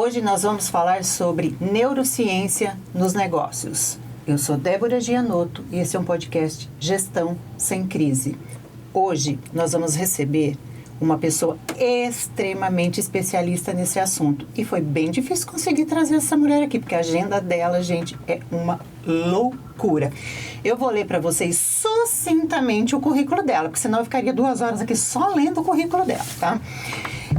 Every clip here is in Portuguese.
Hoje nós vamos falar sobre neurociência nos negócios. Eu sou Débora Gianotto e esse é um podcast Gestão Sem Crise. Hoje nós vamos receber uma pessoa extremamente especialista nesse assunto. E foi bem difícil conseguir trazer essa mulher aqui, porque a agenda dela, gente, é uma loucura. Eu vou ler para vocês sucintamente o currículo dela, porque senão eu ficaria 2 horas aqui só lendo o currículo dela, tá?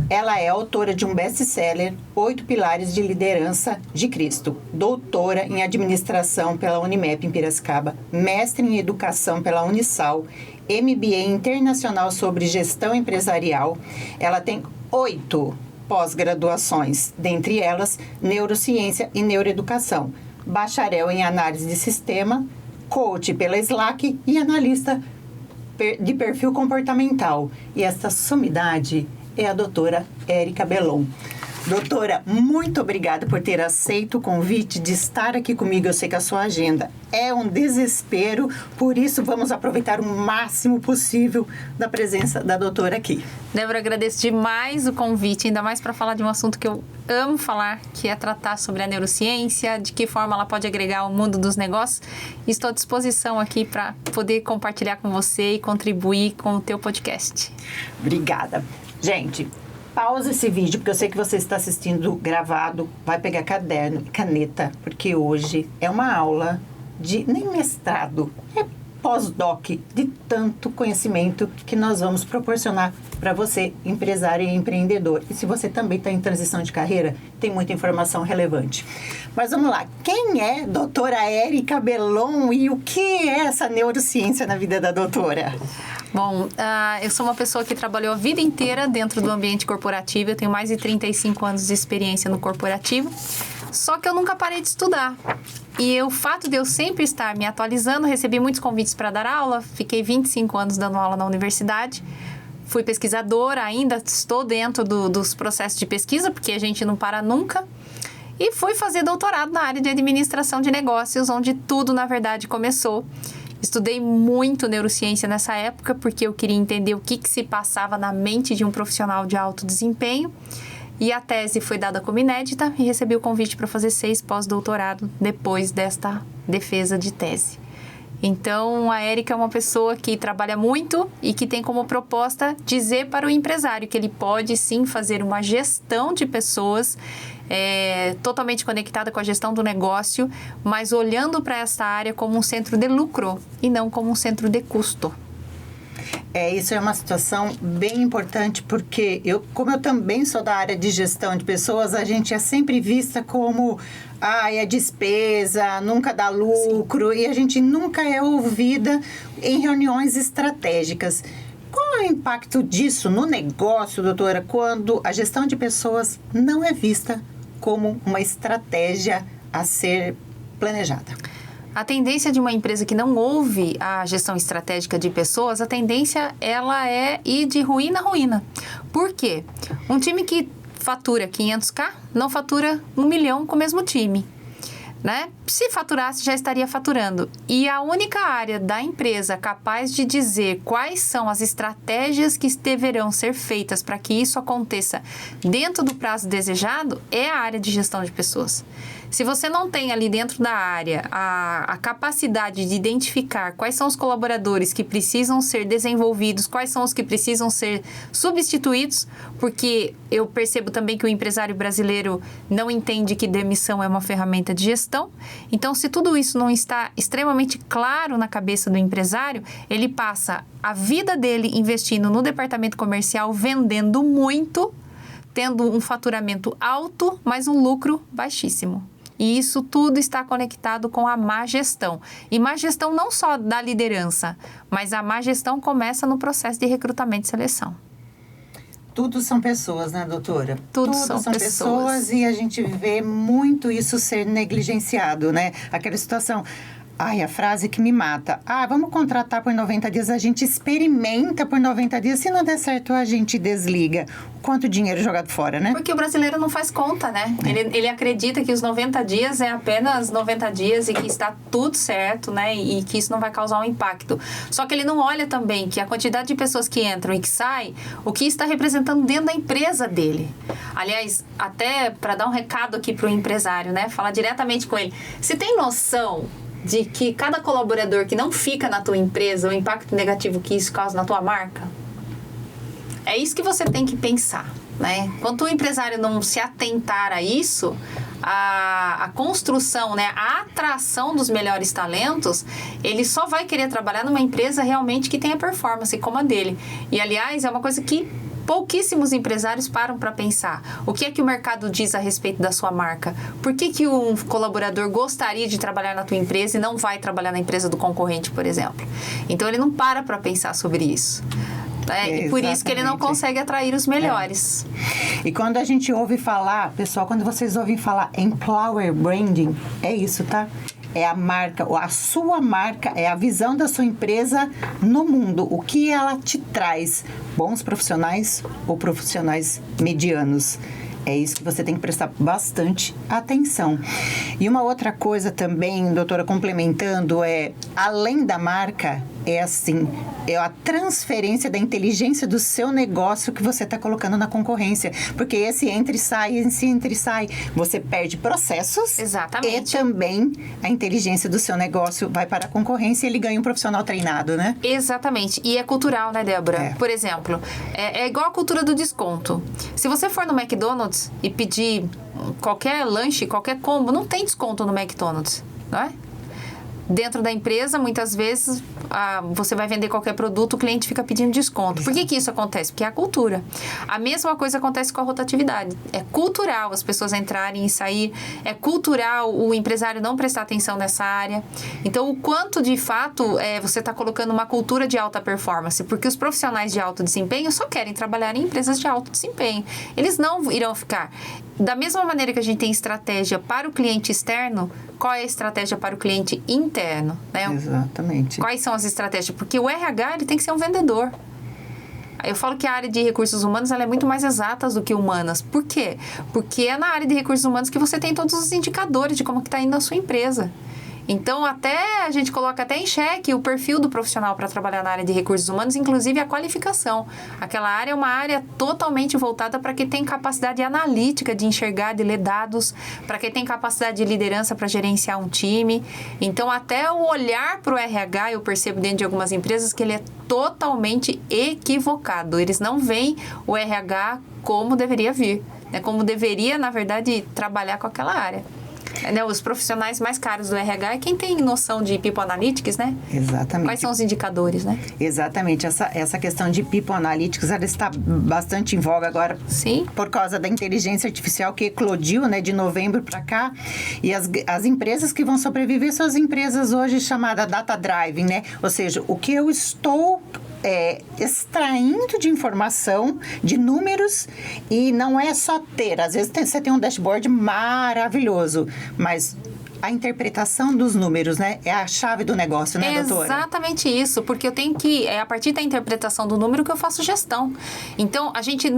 Ela é autora de um best-seller, 8 Pilares de Liderança de Cristo, doutora em Administração pela Unimep em Piracicaba, mestre em Educação pela Unisal, MBA Internacional sobre Gestão Empresarial. Ela tem 8 pós-graduações, dentre elas Neurociência e Neuroeducação, bacharel em Análise de Sistema, coach pela Slack e analista de perfil comportamental. E essa sumidade é a doutora Érica Bellon. Doutora, muito obrigada por ter aceito o convite de estar aqui comigo. Eu sei que a sua agenda é um desespero, por isso vamos aproveitar o máximo possível da presença da doutora aqui. Débora, agradeço demais o convite, ainda mais para falar de um assunto que eu amo falar, que é tratar sobre a neurociência, de que forma ela pode agregar ao mundo dos negócios. Estou à disposição aqui para poder compartilhar com você e contribuir com o teu podcast. Obrigada. Gente, pausa esse vídeo, porque eu sei que você está assistindo gravado, vai pegar caderno e caneta, porque hoje é uma aula de nem mestrado, é pós-doc, de tanto conhecimento que nós vamos proporcionar para você, empresário e empreendedor. E se você também está em transição de carreira, tem muita informação relevante. Mas vamos lá, quem é doutora Érica Bellon e o que é essa neurociência na vida da doutora? Bom, eu sou uma pessoa que trabalhou a vida inteira dentro do ambiente corporativo. Eu tenho mais de 35 anos de experiência no corporativo. Só que eu nunca parei de estudar. E o fato de eu sempre estar me atualizando, recebi muitos convites para dar aula. Fiquei 25 anos dando aula na universidade. Fui pesquisadora, ainda estou dentro dos processos de pesquisa, porque a gente não para nunca. E fui fazer doutorado na área de administração de negócios, onde tudo, na verdade, começou. Estudei muito neurociência nessa época, porque eu queria entender o que se passava na mente de um profissional de alto desempenho. E a tese foi dada como inédita e recebi o convite para fazer 6 pós-doutorado depois desta defesa de tese. Então, a Érica é uma pessoa que trabalha muito e que tem como proposta dizer para o empresário que ele pode sim fazer uma gestão de pessoas totalmente conectada com a gestão do negócio, mas olhando para essa área como um centro de lucro e não como um centro de custo. Isso é uma situação bem importante, porque como eu também sou da área de gestão de pessoas, a gente é sempre vista como é despesa, nunca dá lucro, sim. E a gente nunca é ouvida em reuniões estratégicas. Qual é o impacto disso no negócio, doutora, quando a gestão de pessoas não é vista como uma estratégia a ser planejada? A tendência de uma empresa que não ouve a gestão estratégica de pessoas, a tendência ela é ir de ruína a ruína. Por quê? Um time que fatura 500k não fatura 1 milhão com o mesmo time, né? Se faturasse, já estaria faturando. E a única área da empresa capaz de dizer quais são as estratégias que deverão ser feitas para que isso aconteça dentro do prazo desejado é a área de gestão de pessoas. Se você não tem ali dentro da área a capacidade de identificar quais são os colaboradores que precisam ser desenvolvidos, quais são os que precisam ser substituídos, porque eu percebo também que o empresário brasileiro não entende que demissão é uma ferramenta de gestão. Então, se tudo isso não está extremamente claro na cabeça do empresário, ele passa a vida dele investindo no departamento comercial, vendendo muito, tendo um faturamento alto, mas um lucro baixíssimo. E isso tudo está conectado com a má gestão. E má gestão não só da liderança, mas a má gestão começa no processo de recrutamento e seleção. Tudo são pessoas, né, doutora? Tudo são pessoas e a gente vê muito isso ser negligenciado, né? Aquela situação, Ai, a frase que me mata. Vamos contratar por 90 dias, a gente experimenta por 90 dias. Se não der certo, a gente desliga. Quanto dinheiro jogado fora, né? Porque o brasileiro não faz conta, né? Ele acredita que os 90 dias é apenas 90 dias e que está tudo certo, né? E que isso não vai causar um impacto. Só que ele não olha também que a quantidade de pessoas que entram e que saem, o que está representando dentro da empresa dele. Aliás, até para dar um recado aqui para o empresário, né? Falar diretamente com ele. Você tem noção de que cada colaborador que não fica na tua empresa, o impacto negativo que isso causa na tua marca? É isso que você tem que pensar, né? Quando o empresário não se atentar a isso, a construção, né, a atração dos melhores talentos, ele só vai querer trabalhar numa empresa realmente que tenha performance como a dele. E, aliás, é uma coisa que pouquíssimos empresários param para pensar. O que é que o mercado diz a respeito da sua marca? Por que um colaborador gostaria de trabalhar na tua empresa e não vai trabalhar na empresa do concorrente, por exemplo? Então, ele não para pensar sobre isso. E por isso que ele não consegue atrair os melhores. E quando a gente ouve falar, pessoal, quando vocês ouvem falar employer branding, é isso, tá? É a marca, a sua marca, é a visão da sua empresa no mundo. O que ela te traz? Bons profissionais ou profissionais medianos? É isso que você tem que prestar bastante atenção. E uma outra coisa também, doutora, complementando, além da marca, é a transferência da inteligência do seu negócio que você está colocando na concorrência. Porque esse entra e sai, você perde processos. Exatamente. E também a inteligência do seu negócio vai para a concorrência e ele ganha um profissional treinado, né? Exatamente. E é cultural, né, Débora? Por exemplo, é igual a cultura do desconto. Se você for no McDonald's e pedir qualquer lanche, qualquer combo, não tem desconto no McDonald's, não é? Dentro da empresa, muitas vezes, você vai vender qualquer produto, o cliente fica pedindo desconto. Por que isso acontece? Porque é a cultura. A mesma coisa acontece com a rotatividade. É cultural as pessoas entrarem e sair. É cultural o empresário não prestar atenção nessa área. Então, o quanto, de fato, você está colocando uma cultura de alta performance? Porque os profissionais de alto desempenho só querem trabalhar em empresas de alto desempenho. Eles não irão ficar. Da mesma maneira que a gente tem estratégia para o cliente externo, qual é a estratégia para o cliente interno? Né? Exatamente. Quais são as estratégias? Porque o RH ele tem que ser um vendedor. Eu falo que a área de recursos humanos ela é muito mais exata do que humanas. Por quê? Porque é na área de recursos humanos que você tem todos os indicadores de como está indo a sua empresa. Então, a gente coloca até em xeque o perfil do profissional para trabalhar na área de recursos humanos, inclusive a qualificação. Aquela área é uma área totalmente voltada para quem tem capacidade analítica de enxergar, de ler dados, para quem tem capacidade de liderança para gerenciar um time. Então, até o olhar para o RH, eu percebo dentro de algumas empresas que ele é totalmente equivocado. Eles não veem o RH como deveria vir, né? Como deveria, na verdade, trabalhar com aquela área. Os profissionais mais caros do RH é quem tem noção de People Analytics, né? Exatamente. Quais são os indicadores, né? Exatamente. Essa questão de People Analytics, ela está bastante em voga agora. Sim. Por causa da inteligência artificial que eclodiu, né, de novembro para cá. E as empresas que vão sobreviver são as empresas hoje chamadas Data Driving, né? Ou seja, o que eu estou extraindo de informação, de números, e não é só ter. Às vezes você tem um dashboard maravilhoso, mas a interpretação dos números, né? É a chave do negócio, né, doutora? Exatamente isso, porque eu tenho que, a partir da interpretação do número que eu faço gestão. Então, a gente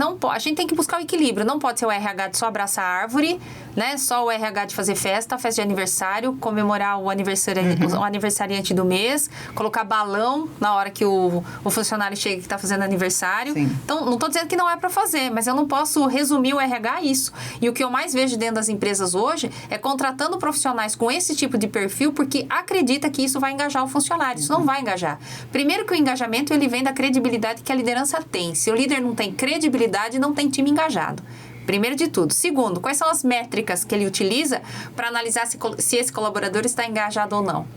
tem que buscar o equilíbrio. Não pode ser o RH de só abraçar a árvore, né? Só o RH de fazer festa de aniversário, comemorar o aniversariante do mês, colocar balão na hora que o funcionário chega que está fazendo aniversário. Sim. Então, não estou dizendo que não é para fazer, mas eu não posso resumir o RH a isso. E o que eu mais vejo dentro das empresas hoje é contratando profissionais com esse tipo de perfil porque acredita que isso vai engajar o funcionário. Isso não vai engajar. Primeiro que o engajamento ele vem da credibilidade que a liderança tem. Se o líder não tem credibilidade, não tem time engajado. Primeiro de tudo. Segundo, quais são as métricas que ele utiliza para analisar se esse colaborador está engajado ou não?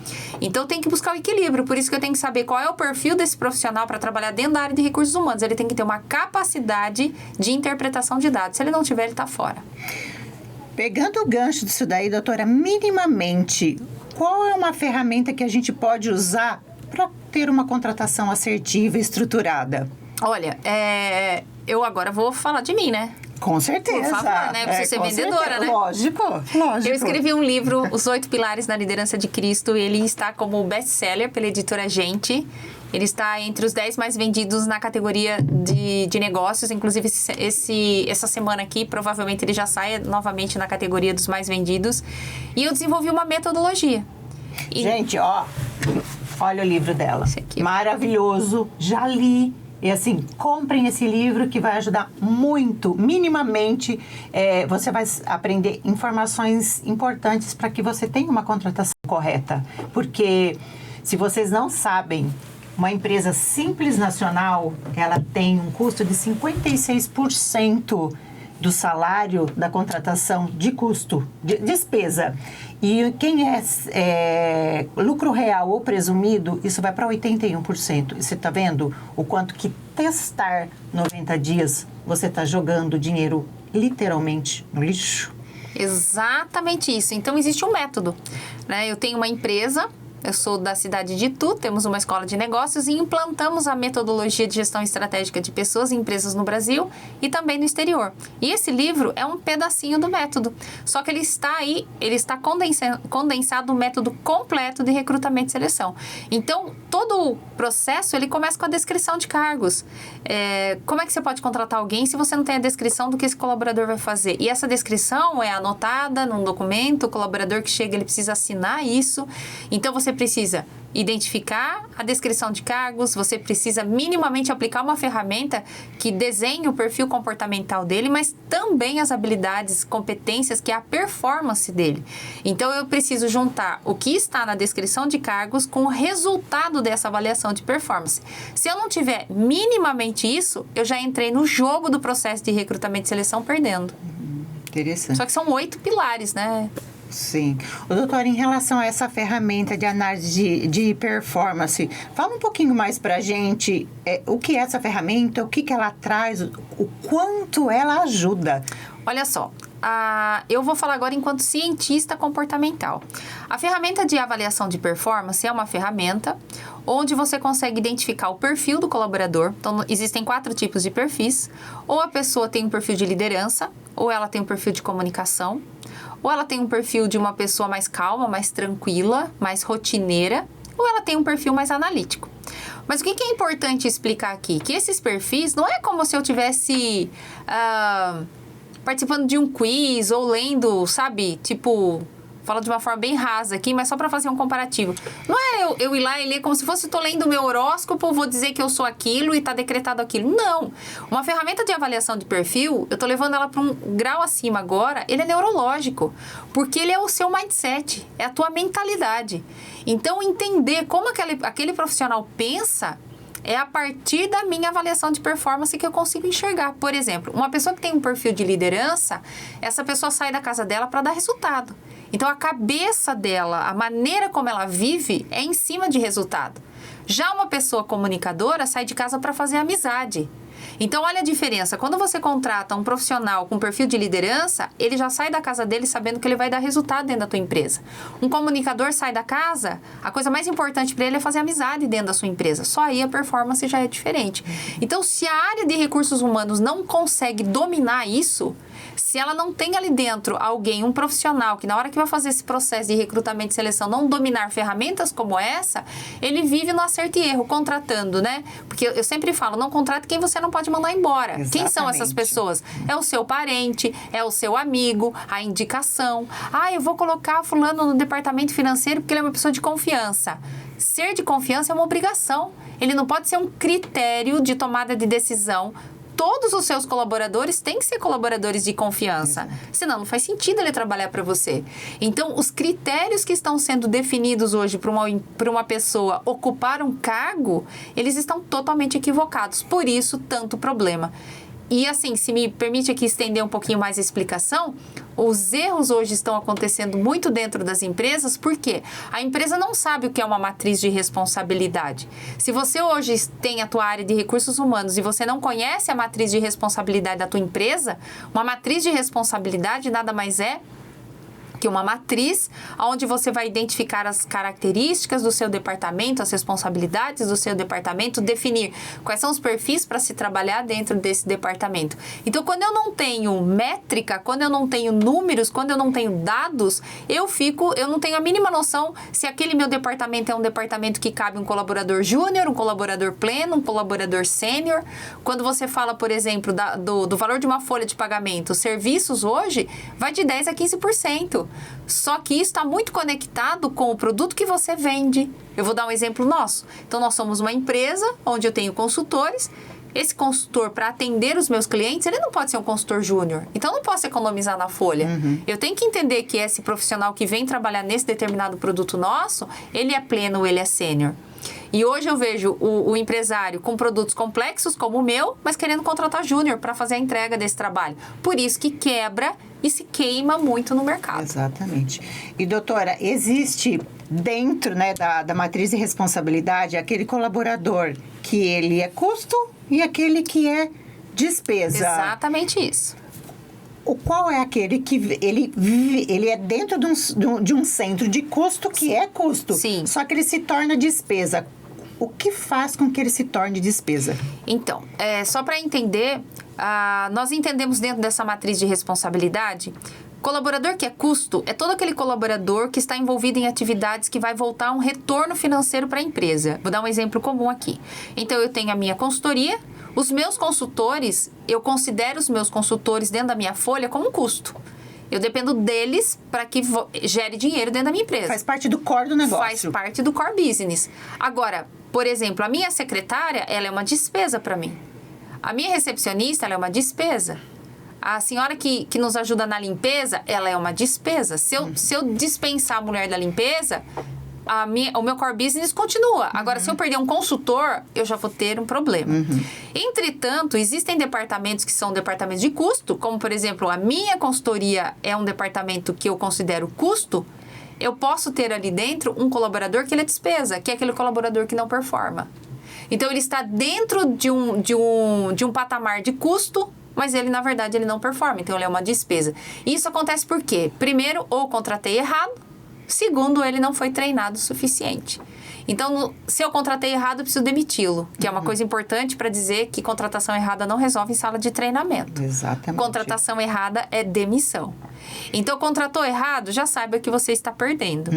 Então, tem que buscar o equilíbrio. Por isso que eu tenho que saber qual é o perfil desse profissional para trabalhar dentro da área de recursos humanos. Ele tem que ter uma capacidade de interpretação de dados. Se ele não tiver, ele está fora. Pegando o gancho disso daí, doutora, minimamente, qual é uma ferramenta que a gente pode usar para ter uma contratação assertiva e estruturada? Olha, eu agora vou falar de mim, né? Com certeza. Por favor, né? Preciso ser vendedora, certeza. né? Lógico. Eu escrevi um livro, Os 8 Pilares da Liderança de Cristo. Ele está como best-seller pela editora Gente. Ele está entre os 10 mais vendidos na categoria de negócios. Inclusive, essa semana aqui, provavelmente ele já sai novamente na categoria dos mais vendidos. E eu desenvolvi uma metodologia. Gente, olha o livro dela. Esse aqui. Maravilhoso. Já li. E assim, comprem esse livro que vai ajudar muito, minimamente, você vai aprender informações importantes para que você tenha uma contratação correta. Porque se vocês não sabem, uma empresa simples nacional, ela tem um custo de 56% do salário da contratação de custo, de despesa. E quem é lucro real ou presumido, isso vai para 81%. E você está vendo o quanto que testar 90 dias, você está jogando dinheiro literalmente no lixo? Exatamente isso. Então, existe um método, né? Eu tenho uma empresa... Eu sou da cidade de Itu, temos uma escola de negócios e implantamos a metodologia de gestão estratégica de pessoas e empresas no Brasil e também no exterior. E esse livro é um pedacinho do método, só que ele está condensado no método completo de recrutamento e seleção. Então, todo o processo, ele começa com a descrição de cargos. Como é que você pode contratar alguém se você não tem a descrição do que esse colaborador vai fazer? E essa descrição é anotada num documento, o colaborador que chega, ele precisa assinar isso. Então, você precisa identificar a descrição de cargos, você precisa minimamente aplicar uma ferramenta que desenhe o perfil comportamental dele, mas também as habilidades, competências, que é a performance dele. Então, eu preciso juntar o que está na descrição de cargos com o resultado dessa avaliação de performance. Se eu não tiver minimamente isso, eu já entrei no jogo do processo de recrutamento e seleção perdendo. Interessante. Só que são 8 pilares, né? Sim. Doutora, em relação a essa ferramenta de análise de performance, fala um pouquinho mais pra gente o que é essa ferramenta, o que ela traz, o quanto ela ajuda. Olha só, eu vou falar agora enquanto cientista comportamental. A ferramenta de avaliação de performance é uma ferramenta onde você consegue identificar o perfil do colaborador. Então, existem 4 tipos de perfis. Ou a pessoa tem um perfil de liderança, ou ela tem um perfil de comunicação, ou ela tem um perfil de uma pessoa mais calma, mais tranquila, mais rotineira, ou ela tem um perfil mais analítico. Mas o que é importante explicar aqui? Que esses perfis não é como se eu tivesse participando de um quiz ou lendo, sabe? Tipo, falo de uma forma bem rasa aqui, mas só para fazer um comparativo. Não é eu ir lá e ler como se fosse, estou lendo o meu horóscopo, vou dizer que eu sou aquilo e está decretado aquilo. Não. Uma ferramenta de avaliação de perfil, eu estou levando ela para um grau acima agora, ele é neurológico, porque ele é o seu mindset, é a tua mentalidade. Então, entender como aquele profissional pensa é a partir da minha avaliação de performance que eu consigo enxergar. Por exemplo, uma pessoa que tem um perfil de liderança, essa pessoa sai da casa dela para dar resultado. Então, a cabeça dela, a maneira como ela vive é em cima de resultado. Já uma pessoa comunicadora sai de casa para fazer amizade. Então, olha a diferença. Quando você contrata um profissional com perfil de liderança, ele já sai da casa dele sabendo que ele vai dar resultado dentro da tua empresa. Um comunicador sai da casa, a coisa mais importante para ele é fazer amizade dentro da sua empresa. Só aí a performance já é diferente. Então, se a área de recursos humanos não consegue dominar isso, se ela não tem ali dentro alguém, um profissional, que na hora que vai fazer esse processo de recrutamento e seleção não dominar ferramentas como essa, ele vive no acerto e erro, contratando, né? Porque eu sempre falo, não contrate quem você não pode mandar embora. Exatamente. Quem são essas pessoas? É o seu parente, é o seu amigo, a indicação. Eu vou colocar fulano no departamento financeiro porque ele é uma pessoa de confiança. Ser de confiança é uma obrigação. Ele não pode ser um critério de tomada de decisão. Todos os seus colaboradores têm que ser colaboradores de confiança. Senão, não faz sentido ele trabalhar para você. Então, os critérios que estão sendo definidos hoje para uma pessoa ocupar um cargo, eles estão totalmente equivocados. Por isso, tanto problema. E assim, se me permite aqui estender um pouquinho mais a explicação, os erros hoje estão acontecendo muito dentro das empresas, porque a empresa não sabe o que é uma matriz de responsabilidade. Se você hoje tem a tua área de recursos humanos e você não conhece a matriz de responsabilidade da tua empresa, uma matriz de responsabilidade nada mais é que uma matriz, onde você vai identificar as características do seu departamento, as responsabilidades do seu departamento, definir quais são os perfis para se trabalhar dentro desse departamento. Então, quando eu não tenho métrica, quando eu não tenho números, quando eu não tenho dados, eu não tenho a mínima noção se aquele meu departamento é um departamento que cabe um colaborador júnior, um colaborador pleno, um colaborador sênior. Quando você fala, por exemplo, do valor de uma folha de pagamento, serviços hoje vai de 10% a 15%. Só que isso está muito conectado com o produto que você vende. Eu vou dar um exemplo nosso. Então, nós somos uma empresa onde eu tenho consultores. Esse consultor, para atender os meus clientes, ele não pode ser um consultor júnior. Então, eu não posso economizar na folha. Eu tenho que entender que esse profissional que vem trabalhar nesse determinado produto nosso, ele é pleno, ele é sênior. E hoje eu vejo o empresário com produtos complexos como o meu, mas querendo contratar júnior para fazer a entrega desse trabalho. Por isso que quebra e se queima muito no mercado. Exatamente. E, doutora, existe dentro, né, da matriz de responsabilidade aquele colaborador que ele é custo e aquele que é despesa. Exatamente isso. Qual é aquele que ele é dentro de um centro de custo que é custo? Sim. Só que ele se torna despesa. O que faz com que ele se torne despesa? Então, só para entender, nós entendemos dentro dessa matriz de responsabilidade, colaborador que é custo é todo aquele colaborador que está envolvido em atividades que vai voltar um retorno financeiro para a empresa. Vou dar um exemplo comum aqui. Então, eu tenho a minha consultoria. Os meus consultores, eu considero os meus consultores dentro da minha folha como um custo. Eu dependo deles para que gere dinheiro dentro da minha empresa. Faz parte do core do negócio. Faz parte do core business. Agora, por exemplo, a minha secretária, ela é uma despesa para mim. A minha recepcionista, ela é uma despesa. A senhora que nos ajuda na limpeza, ela é uma despesa. Se eu dispensar a mulher da limpeza, o meu core business continua. Agora, se eu perder um consultor, eu já vou ter um problema. Entretanto, existem departamentos que são departamentos de custo, como, por exemplo, a minha consultoria é um departamento que eu considero custo. Eu posso ter ali dentro um colaborador que ele é despesa, que é aquele colaborador que não performa. Então, ele está dentro de um patamar de custo, mas ele, na verdade, ele não performa. Então, ele é uma despesa. Isso acontece por quê? Primeiro, ou contratei errado. Segundo, ele não foi treinado o suficiente. Então, se eu contratei errado, eu preciso demiti-lo, que é uma coisa importante para dizer que contratação errada não resolve em sala de treinamento. Exatamente. Contratação errada é demissão. Então, contratou errado, já saiba que você está perdendo.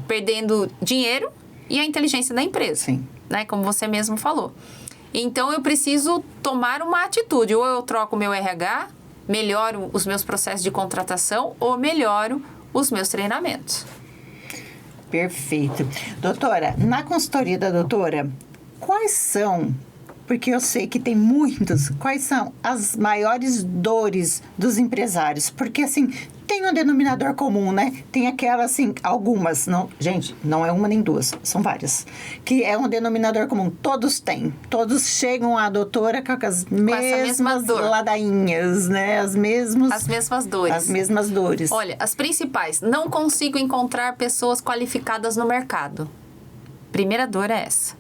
Perdendo dinheiro e a inteligência da empresa. Sim. Né? Como você mesmo falou. Então, eu preciso tomar uma atitude. Ou eu troco o meu RH, melhoro os meus processos de contratação, ou melhoro os meus treinamentos. Perfeito. Doutora, na consultoria da doutora, quais são, porque eu sei que tem muitos, quais são as maiores dores dos empresários? Porque, assim, tem um denominador comum, né? Tem aquelas, assim, algumas, não, gente, não é uma nem duas, são várias, que é um denominador comum, todos têm, todos chegam à doutora com as mesmas ladainhas, né? As mesmas dores. As mesmas dores. Olha, as principais, não consigo encontrar pessoas qualificadas no mercado. Primeira dor é essa.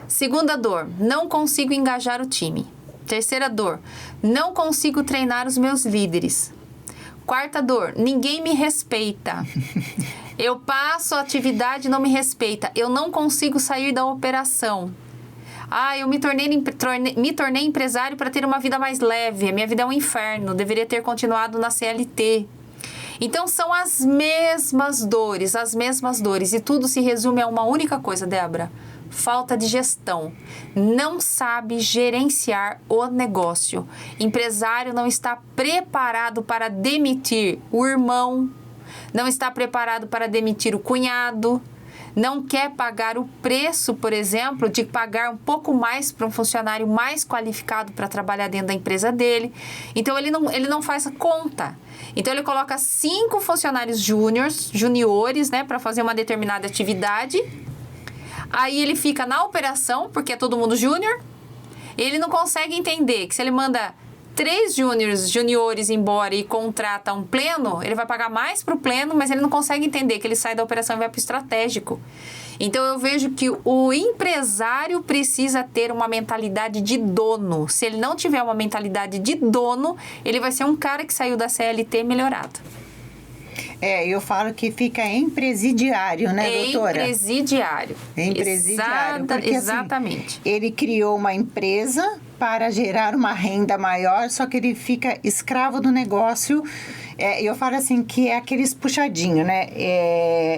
Segunda dor, não consigo engajar o time. Terceira dor, não consigo treinar os meus líderes. Quarta dor, ninguém me respeita. Eu passo a atividade e não me respeita. Eu não consigo sair da operação. Eu me tornei empresário para ter uma vida mais leve. A minha vida é um inferno. Deveria ter continuado na CLT. Então, são as mesmas dores. E tudo se resume a uma única coisa, Débora. Falta de gestão. Não sabe gerenciar o negócio. Empresário não está preparado para demitir o irmão, não está preparado para demitir o cunhado, não quer pagar o preço, por exemplo, de pagar um pouco mais para um funcionário mais qualificado para trabalhar dentro da empresa dele. Então, ele não faz a conta. Então, ele coloca 5 funcionários juniores, né, para fazer uma determinada atividade. Aí ele fica na operação, porque é todo mundo júnior. Ele não consegue entender que se ele manda 3 juniores embora e contrata um pleno, ele vai pagar mais para o pleno, mas ele não consegue entender que ele sai da operação e vai para o estratégico. Então, eu vejo que o empresário precisa ter uma mentalidade de dono. Se ele não tiver uma mentalidade de dono, ele vai ser um cara que saiu da CLT melhorado. Eu falo que fica empresidiário, né, doutora? Empresidiário. Empresidiário. Porque, exatamente. Assim, ele criou uma empresa para gerar uma renda maior, só que ele fica escravo do negócio. Eu falo assim que é aqueles puxadinhos, né?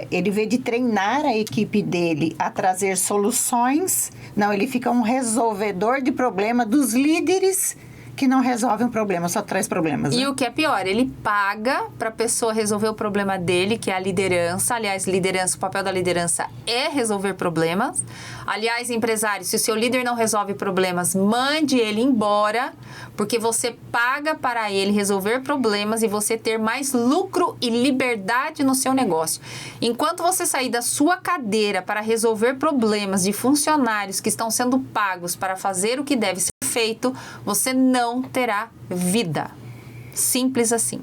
Ele vê de treinar a equipe dele a trazer soluções. Não, ele fica um resolvedor de problema dos líderes que não resolve um problema, só traz problemas. E né? o que é pior, ele paga para a pessoa resolver o problema dele, que é a liderança. Aliás, o papel da liderança é resolver problemas. Aliás, empresário, se o seu líder não resolve problemas, mande ele embora, porque você paga para ele resolver problemas e você ter mais lucro e liberdade no seu negócio. Enquanto você sair da sua cadeira para resolver problemas de funcionários que estão sendo pagos para fazer o que deve ser feito, você não terá vida. Simples assim.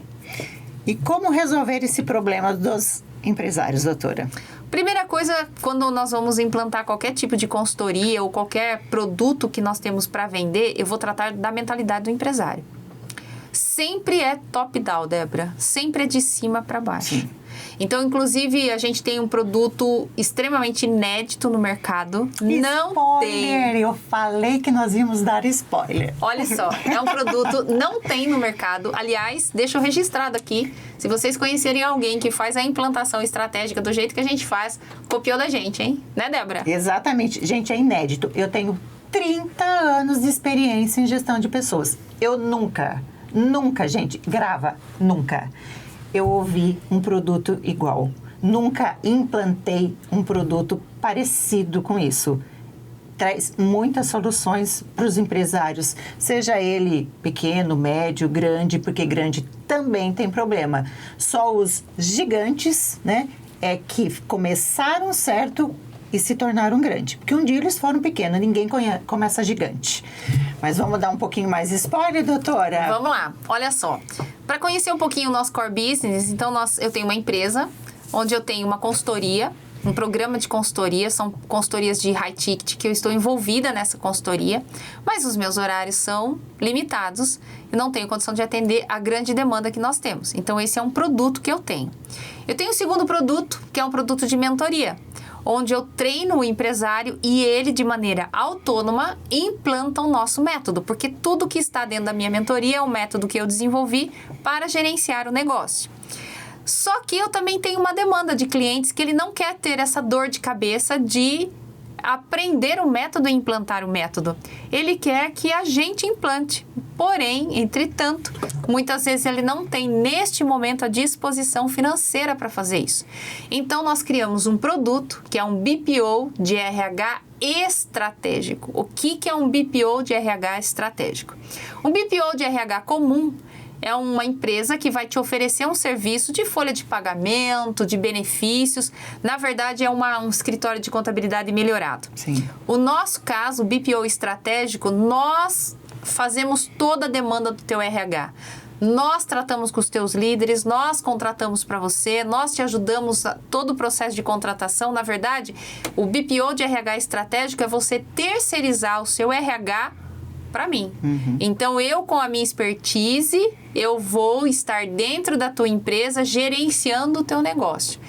E como resolver esse problema dos empresários, doutora? Primeira coisa, quando nós vamos implantar qualquer tipo de consultoria ou qualquer produto que nós temos para vender, eu vou tratar da mentalidade do empresário. Sempre é top-down, Débora. Sempre é de cima para baixo. Sim. Então, inclusive, a gente tem um produto extremamente inédito no mercado. Não tem. Eu falei que nós íamos dar spoiler. Olha só, é um produto, não tem no mercado. Aliás, deixa eu registrado aqui. Se vocês conhecerem alguém que faz a implantação estratégica do jeito que a gente faz, copiou da gente, hein? Né, Débora? Exatamente. Gente, é inédito. Eu tenho 30 anos de experiência em gestão de pessoas. Eu nunca, gente, nunca eu ouvi um produto igual. Nunca implantei um produto parecido com isso. Traz muitas soluções para os empresários, seja ele pequeno, médio, grande, porque grande também tem problema. Só os gigantes, né, que começaram certo e se tornaram grande. Porque um dia eles foram pequenos, ninguém começa gigante. Mas vamos dar um pouquinho mais spoiler, doutora? Vamos lá, olha só. Para conhecer um pouquinho o nosso core business, então eu tenho uma empresa onde eu tenho uma consultoria, um programa de consultoria, são consultorias de high ticket que eu estou envolvida nessa consultoria, mas os meus horários são limitados e não tenho condição de atender a grande demanda que nós temos. Então, esse é um produto que eu tenho. Eu tenho o segundo produto, que é um produto de mentoria, onde eu treino o empresário e ele, de maneira autônoma, implanta o nosso método, porque tudo que está dentro da minha mentoria é um método que eu desenvolvi para gerenciar o negócio. Só que eu também tenho uma demanda de clientes que ele não quer ter essa dor de cabeça de aprender o método e implantar o método. Ele quer que a gente implante. Porém, entretanto, muitas vezes ele não tem neste momento a disposição financeira para fazer isso. Então, nós criamos um produto que é um BPO de RH estratégico. O que é um BPO de RH estratégico? Um BPO de RH comum é uma empresa que vai te oferecer um serviço de folha de pagamento, de benefícios. Na verdade, é um escritório de contabilidade melhorado. Sim. O nosso caso, o BPO estratégico, nós fazemos toda a demanda do teu RH. Nós tratamos com os teus líderes, nós contratamos para você, nós te ajudamos a todo o processo de contratação. Na verdade, o BPO de RH estratégico é você terceirizar o seu RH para mim. Uhum. Então, eu com a minha expertise, eu vou estar dentro da tua empresa gerenciando o teu negócio.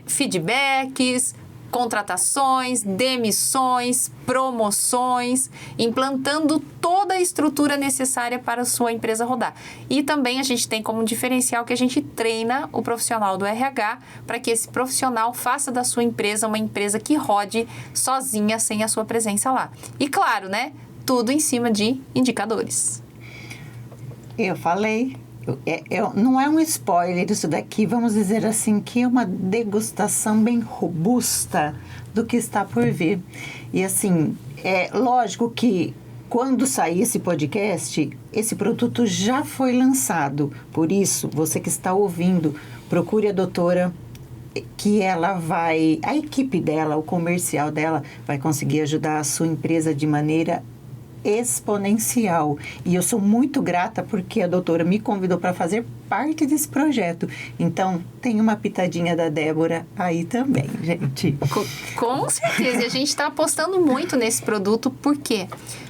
Feedbacks, contratações, demissões, promoções, implantando toda a estrutura necessária para a sua empresa rodar. E também a gente tem como diferencial que a gente treina o profissional do RH para que esse profissional faça da sua empresa uma empresa que rode sozinha, sem a sua presença lá. E claro, né? Tudo em cima de indicadores. Eu falei, não é um spoiler isso daqui, vamos dizer assim, que é uma degustação bem robusta do que está por vir. E assim, é lógico que quando sair esse podcast, esse produto já foi lançado. Por isso, você que está ouvindo, procure a doutora, que ela vai, a equipe dela, o comercial dela, vai conseguir ajudar a sua empresa de maneira exponencial. E eu sou muito grata porque a doutora me convidou para fazer parte desse projeto. Então, tem uma pitadinha da Débora aí também, gente. Com certeza. E a gente está apostando muito nesse produto, porque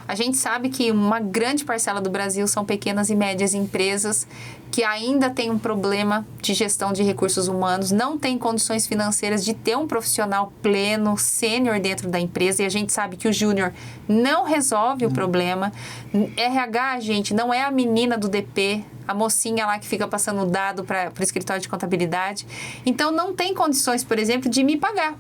a gente sabe que uma grande parcela do Brasil são pequenas e médias empresas que ainda tem um problema de gestão de recursos humanos, não tem condições financeiras de ter um profissional pleno, sênior dentro da empresa, e a gente sabe que o júnior não resolve o problema. RH, gente, não é a menina do DP, a mocinha lá que fica passando dado para o escritório de contabilidade. Então, não tem condições, por exemplo, de me pagar.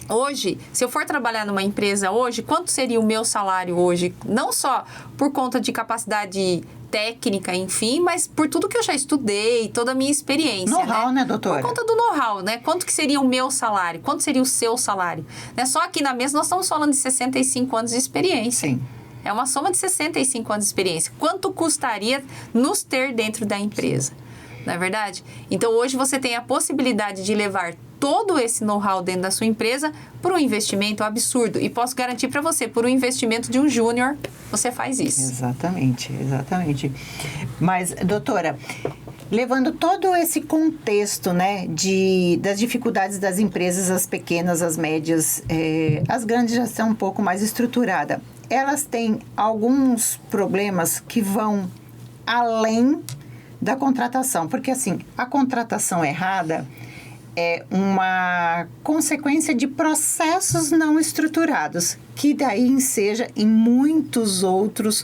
Hoje, se eu for trabalhar numa empresa hoje, quanto seria o meu salário hoje? Não só por conta de capacidade técnica, enfim, mas por tudo que eu já estudei, toda a minha experiência. Know-how, né, doutora? Por conta do know-how, né? Quanto que seria o meu salário? Quanto seria o seu salário? Né? Só aqui na mesa nós estamos falando de 65 anos de experiência. Sim. É uma soma de 65 anos de experiência. Quanto custaria nos ter dentro da empresa? Não é verdade? Então, hoje você tem a possibilidade de levar todo esse know-how dentro da sua empresa por um investimento absurdo. E posso garantir para você, por um investimento de um júnior, você faz isso. Exatamente, exatamente. Mas, doutora, levando todo esse contexto, né, das dificuldades das empresas, as pequenas, as médias, as grandes já são um pouco mais estruturadas. Elas têm alguns problemas que vão além da contratação, porque assim, a contratação errada é uma consequência de processos não estruturados, que daí enseja em muitos outros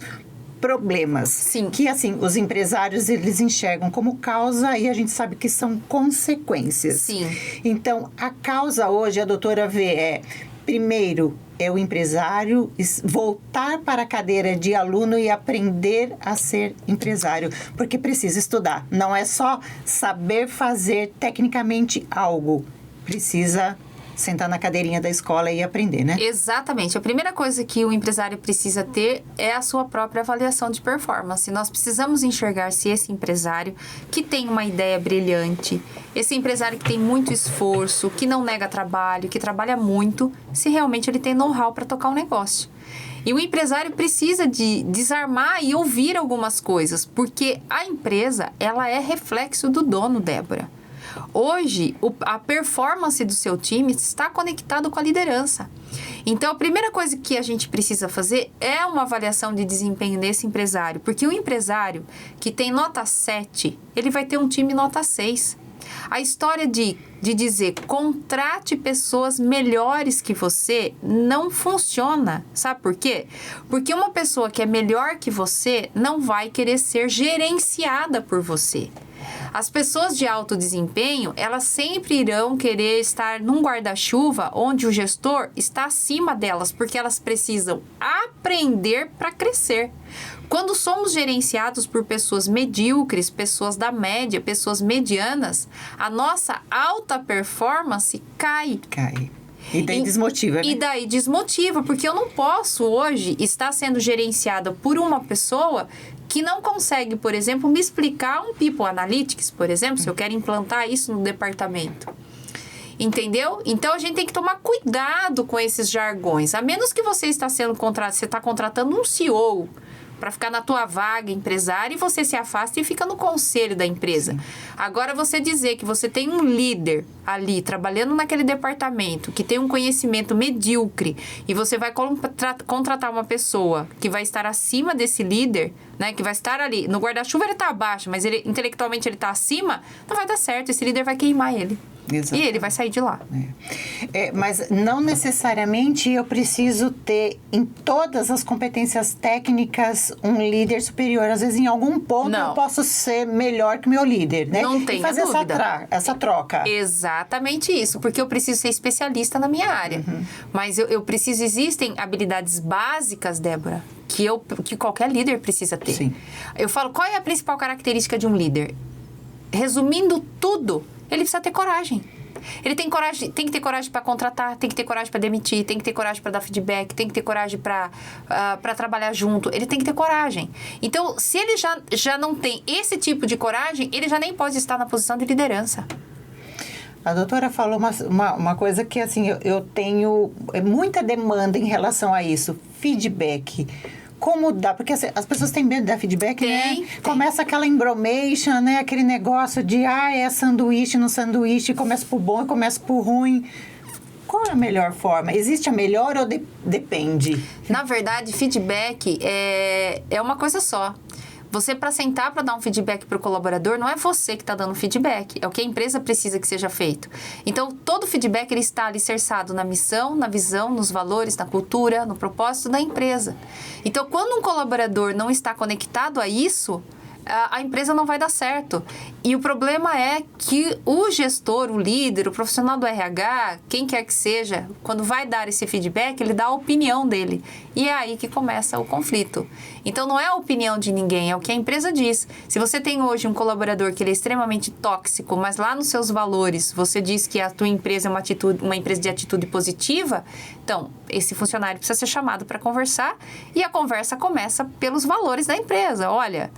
problemas. Sim. Que assim, os empresários eles enxergam como causa e a gente sabe que são consequências. Sim. Então, a causa hoje, a doutora vê primeiro, é o empresário voltar para a cadeira de aluno e aprender a ser empresário, porque precisa estudar. Não é só saber fazer tecnicamente algo, precisa sentar na cadeirinha da escola e aprender, né? Exatamente. A primeira coisa que o empresário precisa ter é a sua própria avaliação de performance. Nós precisamos enxergar se esse empresário que tem uma ideia brilhante, esse empresário que tem muito esforço, que não nega trabalho, que trabalha muito, se realmente ele tem know-how para tocar um negócio. E o empresário precisa de desarmar e ouvir algumas coisas, porque a empresa, ela é reflexo do dono, Débora. Hoje, a performance do seu time está conectado com a liderança. Então, a primeira coisa que a gente precisa fazer é uma avaliação de desempenho desse empresário. Porque o empresário que tem nota 7, ele vai ter um time nota 6. A história de dizer contrate pessoas melhores que você não funciona. Sabe por quê? Porque uma pessoa que é melhor que você não vai querer ser gerenciada por você. As pessoas de alto desempenho, elas sempre irão querer estar num guarda-chuva onde o gestor está acima delas, porque elas precisam aprender para crescer. Quando somos gerenciados por pessoas medíocres, pessoas da média, pessoas medianas, a nossa alta performance cai. E daí desmotiva, né? E daí desmotiva, porque eu não posso hoje estar sendo gerenciada por uma pessoa que não consegue, por exemplo, me explicar um People Analytics, por exemplo, se eu quero implantar isso no departamento. Entendeu? Então, a gente tem que tomar cuidado com esses jargões. A menos que você está contratando um CEO para ficar na tua vaga empresária e você se afasta e fica no conselho da empresa. Sim. Agora, você dizer que você tem um líder ali, trabalhando naquele departamento, que tem um conhecimento medíocre, e você vai contratar uma pessoa que vai estar acima desse líder, né, que vai estar ali, no guarda-chuva ele está abaixo, mas intelectualmente ele está acima, não vai dar certo, esse líder vai queimar ele. Exatamente. E ele vai sair de lá. Mas não necessariamente eu preciso ter em todas as competências técnicas um líder superior. Às vezes, em algum ponto, eu posso ser melhor que o meu líder, né? Não tenho fazer dúvida. Essa troca. Exatamente isso, porque eu preciso ser especialista na minha área. Uhum. Mas existem habilidades básicas, Débora, que qualquer líder precisa ter. Sim. Eu falo, qual é a principal característica de um líder? Resumindo tudo, ele precisa ter coragem. Ele tem que ter coragem para contratar, tem que ter coragem para demitir, tem que ter coragem para dar feedback, tem que ter coragem para trabalhar junto. Ele tem que ter coragem. Então, se ele já não tem esse tipo de coragem, ele já nem pode estar na posição de liderança. A doutora falou uma coisa que, assim, eu tenho muita demanda em relação a isso. Feedback. Como dá? Porque assim, as pessoas têm medo de dar feedback, né? Começa aquela embromation, né? Aquele negócio de, é sanduíche no sanduíche, começa por bom e começa por ruim. Qual é a melhor forma? Existe a melhor ou depende? Na verdade, feedback é uma coisa só. Você, para sentar para dar um feedback para o colaborador, não é você que está dando feedback, é o que a empresa precisa que seja feito. Então, todo feedback ele está alicerçado na missão, na visão, nos valores, na cultura, no propósito da empresa. Então, quando um colaborador não está conectado a isso, a empresa não vai dar certo. E o problema é que o gestor, o líder, o profissional do RH, quem quer que seja, quando vai dar esse feedback, ele dá a opinião dele. E é aí que começa o conflito. Então, não é a opinião de ninguém, é o que a empresa diz. Se você tem hoje um colaborador que ele é extremamente tóxico, mas lá nos seus valores você diz que a tua empresa é uma empresa de atitude positiva, então, esse funcionário precisa ser chamado para conversar e a conversa começa pelos valores da empresa. Olha,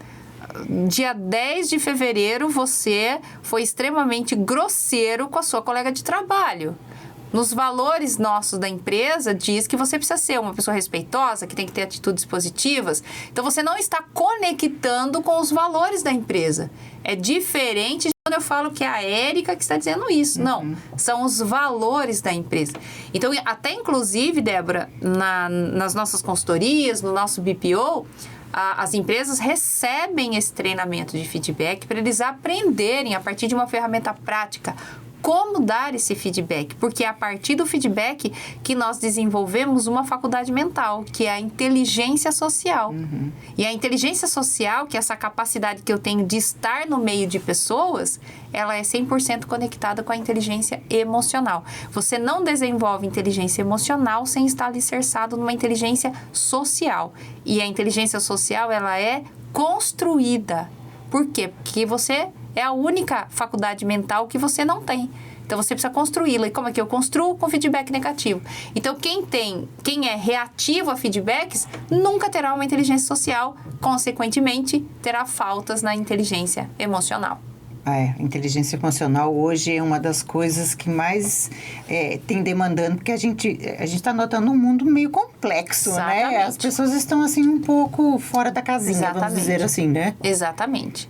dia 10 de fevereiro, você foi extremamente grosseiro com a sua colega de trabalho. Nos valores nossos da empresa, diz que você precisa ser uma pessoa respeitosa, que tem que ter atitudes positivas. Então, você não está conectando com os valores da empresa. É diferente de quando eu falo que é a Érica que está dizendo isso. Não, são os valores da empresa. Então, até inclusive, Débora, nas nossas consultorias, no nosso BPO, as empresas recebem esse treinamento de feedback para eles aprenderem, a partir de uma ferramenta prática, como dar esse feedback, porque é a partir do feedback que nós desenvolvemos uma faculdade mental, que é a inteligência social. E a inteligência social, que é essa capacidade que eu tenho de estar no meio de pessoas, ela é 100% conectada com a inteligência emocional. Você não desenvolve inteligência emocional sem estar alicerçado numa inteligência social. E a inteligência social, ela é construída. Por quê? Porque você é a única faculdade mental que você não tem. Então, você precisa construí-la. E como é que eu construo? Com feedback negativo. Então, quem é reativo a feedbacks, nunca terá uma inteligência social. Consequentemente, terá faltas na inteligência emocional. A inteligência emocional hoje é uma das coisas que mais tem demandando, porque a gente está notando um mundo meio complexo, Exatamente. né? As pessoas estão, assim, um pouco fora da casinha, Exatamente. vamos dizer assim, né? Exatamente.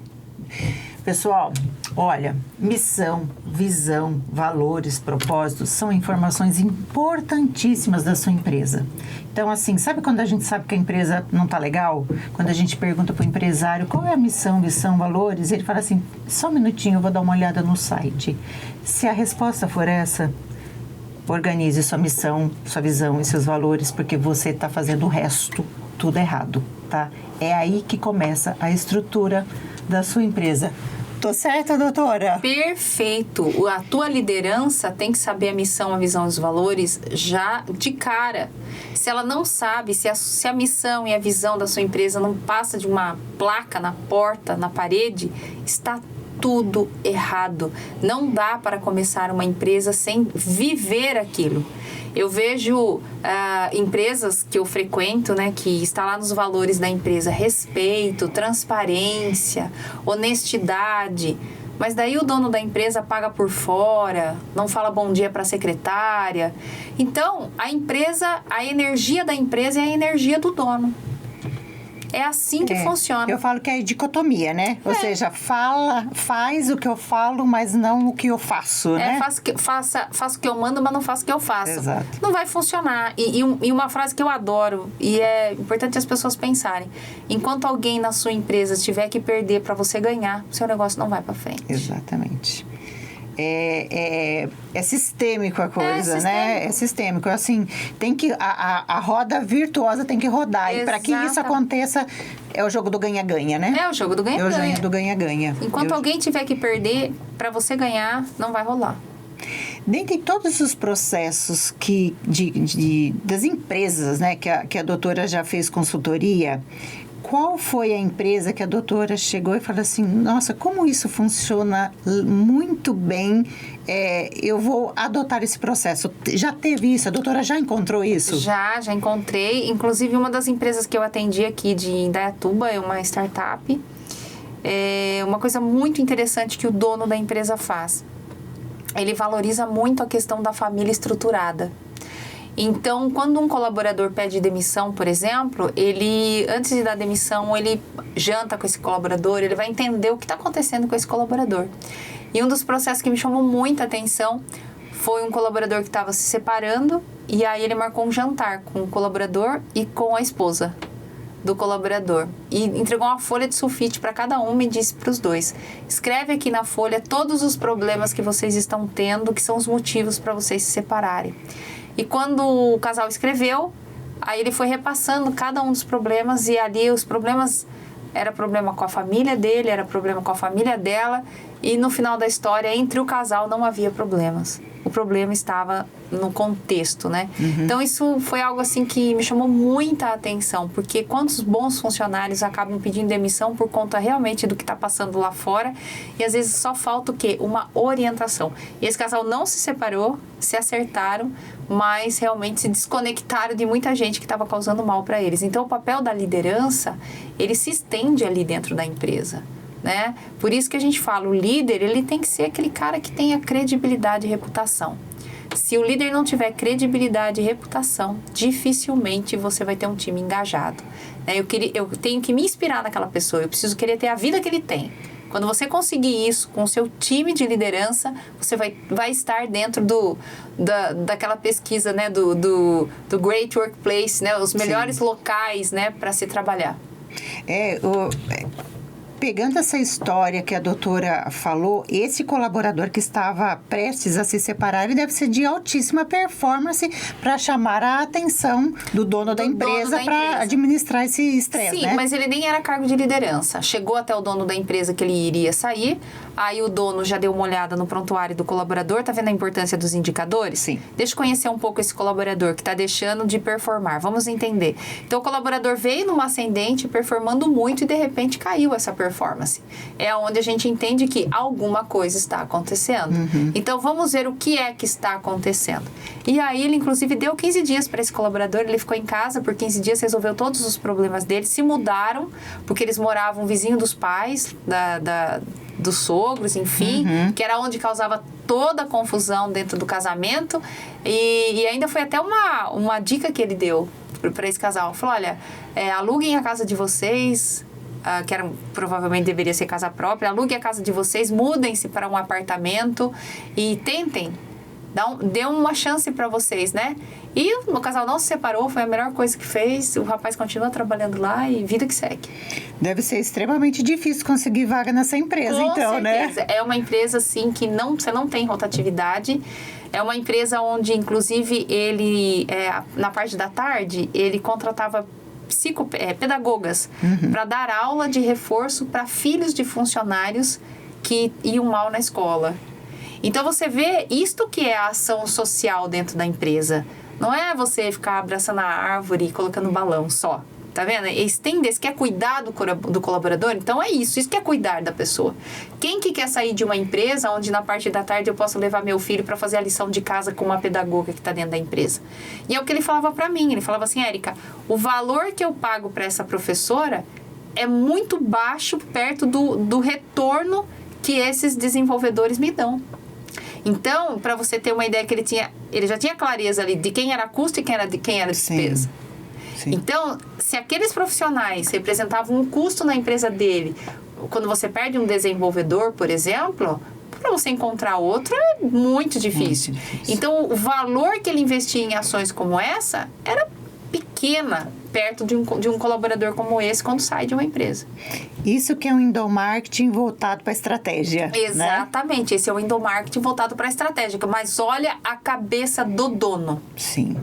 Pessoal, olha, missão, visão, valores, propósitos são informações importantíssimas da sua empresa. Então, assim, sabe quando a gente sabe que a empresa não está legal? Quando a gente pergunta para o empresário qual é a missão, visão, valores, ele fala assim, só um minutinho, eu vou dar uma olhada no site. Se a resposta for essa, organize sua missão, sua visão e seus valores, porque você está fazendo o resto tudo errado, tá? É aí que começa a estrutura da sua empresa. Tô certa, doutora? Perfeito. A tua liderança tem que saber a missão, a visão e os valores já de cara. Se ela não sabe, se a missão e a visão da sua empresa não passa de uma placa na porta, na parede, está tudo errado. Não dá para começar uma empresa sem viver aquilo. Eu vejo empresas que eu frequento, né, que está lá nos valores da empresa, respeito, transparência, honestidade, mas daí o dono da empresa paga por fora, não fala bom dia para a secretária. Então, a energia da empresa é a energia do dono. É assim que funciona. Eu falo que é dicotomia, né? Ou seja, faz o que eu falo, mas não o que eu faço, né? Faço o que eu mando, mas não faço o que eu faço. Exato. Não vai funcionar. E uma frase que eu adoro, e é importante as pessoas pensarem. Enquanto alguém na sua empresa tiver que perder para você ganhar, seu negócio não vai para frente. Exatamente. É sistêmico a coisa, né? É sistêmico. Assim, tem que a roda virtuosa tem que rodar. Exato. E para que isso aconteça, é o jogo do ganha-ganha, né? É o jogo do ganha-ganha. É o jogo do ganha-ganha. Enquanto alguém tiver que perder para você ganhar, não vai rolar. Dentre todos os processos das empresas, né, que a doutora já fez consultoria, qual foi a empresa que a doutora chegou e falou assim, nossa, como isso funciona muito bem, eu vou adotar esse processo. Já teve isso? A doutora já encontrou isso? Já encontrei. Inclusive, uma das empresas que eu atendi aqui de Indaiatuba é uma startup. É uma coisa muito interessante que o dono da empresa faz. Ele valoriza muito a questão da família estruturada. Então, quando um colaborador pede demissão, por exemplo, ele, antes de dar demissão, ele janta com esse colaborador, ele vai entender o que está acontecendo com esse colaborador. E um dos processos que me chamou muita atenção foi um colaborador que estava se separando e aí ele marcou um jantar com o colaborador e com a esposa. do colaborador e entregou uma folha de sulfite para cada um e disse para os dois: escreve aqui na folha todos os problemas que vocês estão tendo, que são os motivos para vocês se separarem. E quando o casal escreveu, aí ele foi repassando cada um dos problemas, e ali os problemas era problema com a família dele, era problema com a família dela, e no final da história, entre o casal não havia problemas. O problema estava no contexto, né? Então, isso foi algo assim que me chamou muita atenção, porque quantos bons funcionários acabam pedindo demissão por conta realmente do que está passando lá fora, e às vezes só falta o quê? Uma orientação. E esse casal não se separou, se acertaram, mas realmente se desconectaram de muita gente que estava causando mal para eles. Então, o papel da liderança, ele se estende ali dentro da empresa, né? Por isso que a gente fala, o líder, ele tem que ser aquele cara que tenha credibilidade e reputação. Se o líder não tiver credibilidade e reputação, dificilmente você vai ter um time engajado, né? Eu tenho que me inspirar naquela pessoa, eu preciso querer ter a vida que ele tem. Quando você conseguir isso com o seu time de liderança, você vai estar dentro daquela pesquisa, né? do Great Workplace, né? Os melhores locais, né? Para se trabalhar. Pegando essa história que a doutora falou, esse colaborador que estava prestes a se separar, ele deve ser de altíssima performance para chamar a atenção do dono da empresa para administrar esse estresse, Sim, né? mas ele nem era cargo de liderança. Chegou até o dono da empresa que ele iria sair, aí o dono já deu uma olhada no prontuário do colaborador, tá vendo a importância dos indicadores? Sim. Deixa eu conhecer um pouco esse colaborador que está deixando de performar, vamos entender. Então, o colaborador veio numa ascendente, performando muito, e de repente caiu essa performance. É onde a gente entende que alguma coisa está acontecendo. Então, vamos ver o que é que está acontecendo. E aí, ele inclusive deu 15 dias para esse colaborador, ele ficou em casa por 15 dias, resolveu todos os problemas dele, se mudaram, porque eles moravam vizinho dos pais, dos sogros, enfim, que era onde causava toda a confusão dentro do casamento, e ainda foi até uma dica que ele deu para esse casal. Falou: olha, aluguem a casa de vocês, que provavelmente deveria ser casa própria, aluguem a casa de vocês, mudem-se para um apartamento e tentem, dê uma chance para vocês, né? E o casal não se separou, foi a melhor coisa que fez, o rapaz continua trabalhando lá e vida que segue. Deve ser extremamente difícil conseguir vaga nessa empresa, Com então, certeza. né? É uma empresa, assim, que você não tem rotatividade. É uma empresa onde, inclusive, ele, na parte da tarde, ele contratava pedagogas para dar aula de reforço para filhos de funcionários que iam mal na escola. Então, você vê isto que é a ação social dentro da empresa. Não é você ficar abraçando a árvore e colocando balão só. Tá vendo? Você quer cuidar do colaborador? Então, é isso que é cuidar da pessoa. Quem que quer sair de uma empresa onde na parte da tarde eu posso levar meu filho para fazer a lição de casa com uma pedagoga que está dentro da empresa? E é o que ele falava para mim. Ele falava assim: Érica, o valor que eu pago para essa professora é muito baixo perto do retorno que esses desenvolvedores me dão. Então, para você ter uma ideia, que ele já tinha clareza ali de quem era custo e quem era despesa. Sim. Então, se aqueles profissionais representavam um custo na empresa dele, quando você perde um desenvolvedor, por exemplo, para você encontrar outro é muito difícil. Então, o valor que ele investia em ações como essa era pequena perto de um colaborador como esse quando sai de uma empresa. Isso que é um endomarketing voltado para a estratégia. Exatamente, né? Esse é o endomarketing voltado para a estratégia. Mas olha a cabeça do dono. Sim.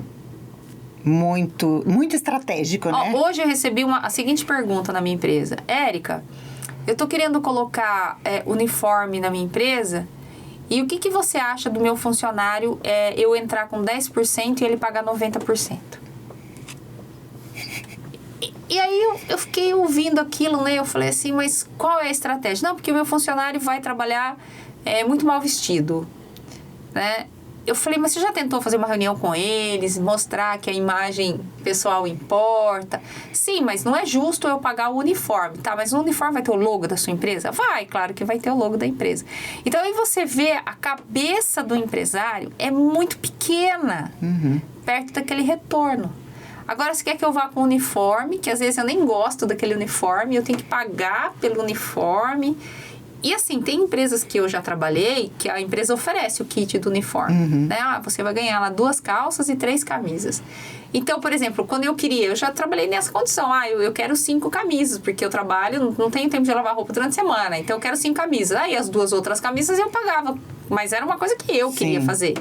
Muito, muito estratégico, né? Hoje eu recebi a seguinte pergunta na minha empresa: Érica, eu tô querendo colocar uniforme na minha empresa, e o que você acha do meu funcionário eu entrar com 10% e ele pagar 90%? E aí eu fiquei ouvindo aquilo, né? Eu falei assim, mas qual é a estratégia? Não, porque o meu funcionário vai trabalhar muito mal vestido, né? Eu falei, mas você já tentou fazer uma reunião com eles, mostrar que a imagem pessoal importa? Sim, mas não é justo eu pagar o uniforme, tá? Mas o uniforme vai ter o logo da sua empresa? Vai, claro que vai ter o logo da empresa. Então, aí você vê a cabeça do empresário é muito pequena, perto daquele retorno. Agora, você quer que eu vá com uniforme, que às vezes eu nem gosto daquele uniforme, eu tenho que pagar pelo uniforme. E assim, tem empresas que eu já trabalhei que a empresa oferece o kit do uniforme. Né? Você vai ganhar lá 2 calças e 3 camisas. Então, por exemplo, quando eu já trabalhei nessa condição. Eu quero 5 camisas, porque eu trabalho, não tenho tempo de lavar roupa durante a semana. Então, eu quero 5 camisas. Aí, as 2 outras camisas eu pagava. Mas era uma coisa que eu queria fazer.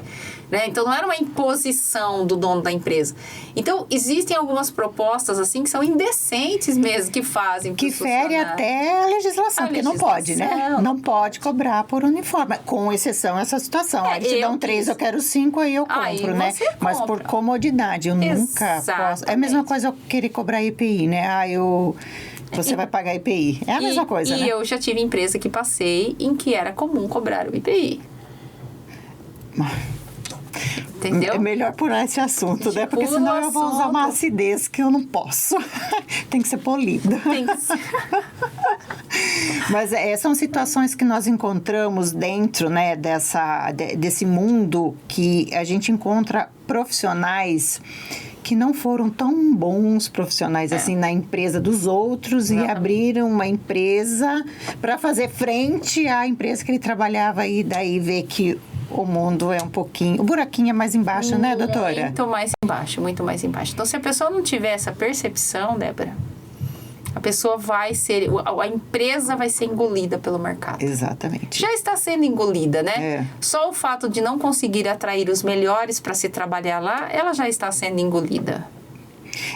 Né? Então, não era uma imposição do dono da empresa. Então, existem algumas propostas, assim, que são indecentes mesmo, que fazem. Que fere até a legislação, porque não pode, né? Não pode cobrar por uniforme, com exceção essa situação. Aí te dão 3, eu quero 5, aí eu compro, né? Mas por comodidade, eu nunca posso. É a mesma coisa eu querer cobrar IPI, né? Você vai pagar IPI. É a mesma coisa, né? E eu já tive empresa que passei em que era comum cobrar o IPI. Entendeu? É melhor pular esse assunto, né? Porque senão eu vou usar uma acidez que eu não posso. Tem que ser polida. Tem que ser. Mas são situações que nós encontramos dentro, né, desse mundo que a gente encontra profissionais que não foram tão bons profissionais assim na empresa dos outros e abriram uma empresa para fazer frente à empresa que ele trabalhava e daí ver que o mundo é um pouquinho... O buraquinho é mais embaixo, né, doutora? Muito mais embaixo, muito mais embaixo. Então, se a pessoa não tiver essa percepção, Débora, a pessoa vai ser... A empresa vai ser engolida pelo mercado. Exatamente. Já está sendo engolida, né? Só o fato de não conseguir atrair os melhores para se trabalhar lá, ela já está sendo engolida.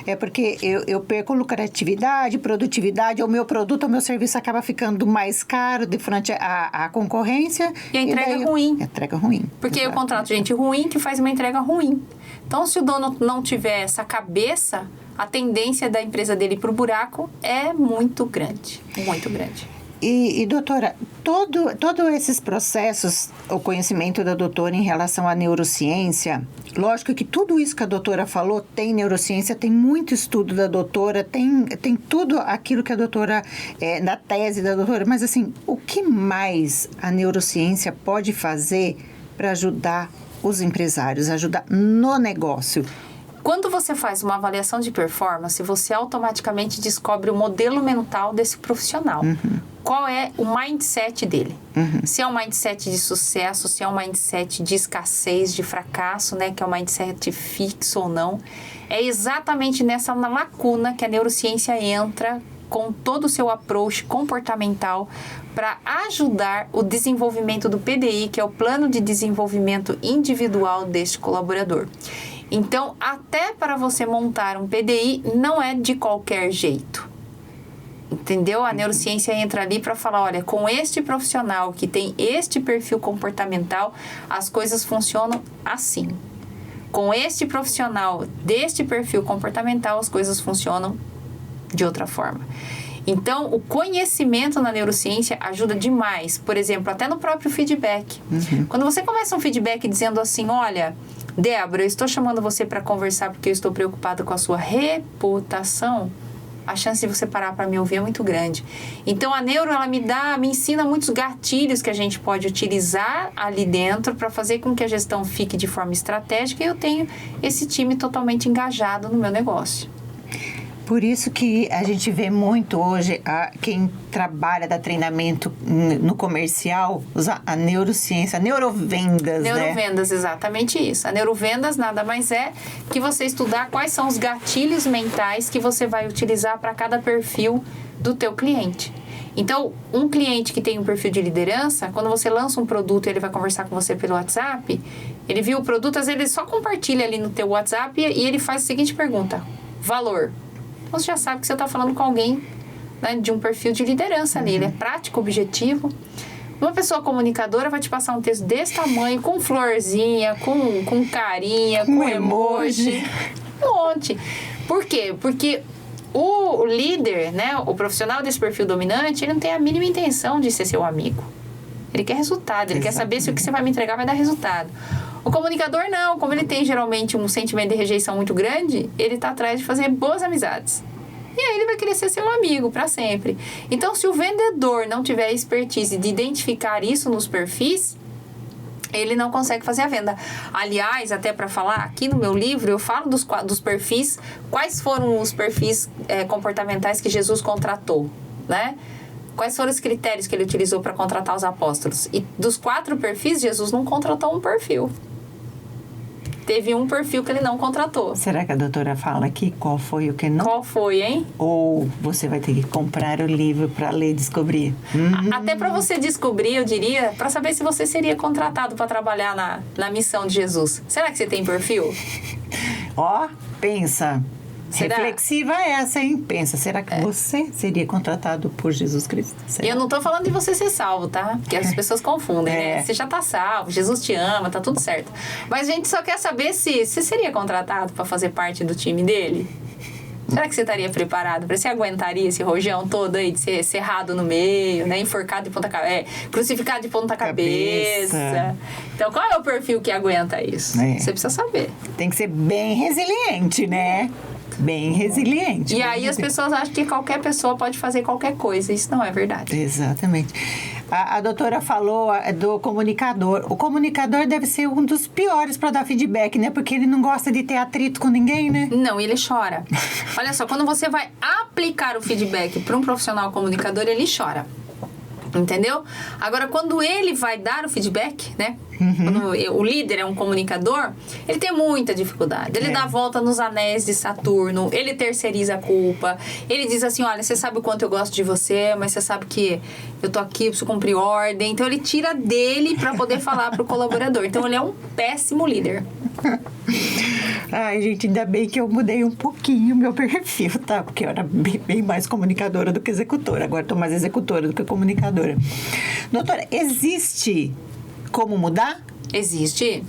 É porque eu perco lucratividade, produtividade, o meu produto, o meu serviço acaba ficando mais caro de frente à concorrência. E a entrega ruim. A entrega ruim. Porque eu contrato gente ruim que faz uma entrega ruim. Então, se o dono não tiver essa cabeça, a tendência da empresa dele para o buraco é muito grande. Muito grande. E doutora, todos esses processos, o conhecimento da doutora em relação à neurociência, lógico que tudo isso que a doutora falou tem neurociência, tem muito estudo da doutora, tem tudo aquilo que a doutora, na tese da doutora, mas assim, o que mais a neurociência pode fazer para ajudar os empresários, ajudar no negócio? Quando você faz uma avaliação de performance, você automaticamente descobre o modelo mental desse profissional. Qual é o mindset dele? Se é um mindset de sucesso, se é um mindset de escassez, de fracasso, né? Que é um mindset fixo ou não. É exatamente nessa lacuna que a neurociência entra com todo o seu approach comportamental para ajudar o desenvolvimento do PDI, que é o Plano de Desenvolvimento Individual deste colaborador. Então, até para você montar um PDI, não é de qualquer jeito. Entendeu? A neurociência entra ali para falar, olha, com este profissional que tem este perfil comportamental, as coisas funcionam assim. Com este profissional deste perfil comportamental, as coisas funcionam de outra forma. Então, o conhecimento na neurociência ajuda demais. Por exemplo, até no próprio feedback. Quando você começa um feedback dizendo assim, olha, Débora, eu estou chamando você para conversar porque eu estou preocupada com a sua reputação, a chance de você parar para me ouvir é muito grande. Então, a neuro, ela me ensina muitos gatilhos que a gente pode utilizar ali dentro para fazer com que a gestão fique de forma estratégica e eu tenho esse time totalmente engajado no meu negócio. Por isso que a gente vê muito hoje quem trabalha, dá treinamento no comercial, usa a neurociência, neurovendas, Neurovendas, né? Exatamente isso. A neurovendas nada mais é que você estudar quais são os gatilhos mentais que você vai utilizar para cada perfil do teu cliente. Então, um cliente que tem um perfil de liderança, quando você lança um produto e ele vai conversar com você pelo WhatsApp, ele viu o produto, às vezes ele só compartilha ali no teu WhatsApp e ele faz a seguinte pergunta: valor. Você já sabe que você está falando com alguém, né, de um perfil de liderança ali. Ele é prático, objetivo. Uma pessoa comunicadora vai te passar um texto desse tamanho, com florzinha, com carinha, com emoji. Um monte. Por quê? Porque o líder, né, o profissional desse perfil dominante, ele não tem a mínima intenção de ser seu amigo. Ele quer resultado, ele quer saber se o que você vai me entregar vai dar resultado. O comunicador não, como ele tem geralmente um sentimento de rejeição muito grande, ele está atrás de fazer boas amizades. E aí ele vai querer ser seu amigo para sempre. Então, se o vendedor não tiver a expertise de identificar isso nos perfis, ele não consegue fazer a venda. Aliás, até para falar, aqui no meu livro, eu falo dos perfis, quais foram os perfis comportamentais que Jesus contratou, né? Quais foram os critérios que ele utilizou para contratar os apóstolos? E dos 4 perfis, Jesus não contratou um perfil. Teve um perfil que ele não contratou. Será que a doutora fala aqui qual foi o que não? Qual foi, hein? Ou você vai ter que comprar o livro para ler e descobrir? Até para você descobrir, eu diria, para saber se você seria contratado para trabalhar na missão de Jesus. Será que você tem perfil? Ó, pensa. Será? Reflexiva essa, hein? Pensa, será que você seria contratado por Jesus Cristo? E eu não tô falando de você ser salvo, tá? Porque as pessoas confundem, né? Você já tá salvo, Jesus te ama, tá tudo certo. Mas a gente só quer saber se você seria contratado para fazer parte do time dele. Será que você estaria preparado? Você aguentaria esse rojão todo aí de ser cerrado no meio, né? Enforcado de ponta cabeça, crucificado de ponta cabeça. Então, qual é o perfil que aguenta isso? Você precisa saber. Tem que ser bem resiliente, né? Bem resiliente. E aí as pessoas acham que qualquer pessoa pode fazer qualquer coisa. Isso não é verdade. Exatamente. A doutora falou do comunicador. O comunicador deve ser um dos piores para dar feedback, né? Porque ele não gosta de ter atrito com ninguém, né? Não, ele chora. Olha só, quando você vai aplicar o feedback para um profissional comunicador, ele chora. Entendeu? Agora, quando ele vai dar o feedback, né? Quando o líder é um comunicador, ele tem muita dificuldade. Ele dá a volta nos anéis de Saturno, ele terceiriza a culpa, ele diz assim, olha, você sabe o quanto eu gosto de você, mas você sabe que eu tô aqui, eu preciso cumprir ordem. Então, ele tira dele para poder falar pro colaborador. Então, ele é um péssimo líder. Ai, gente, ainda bem que eu mudei um pouquinho meu perfil, tá? Porque eu era bem mais comunicadora do que executora. Agora tô mais executora do que comunicadora. Doutora, existe como mudar? Existe.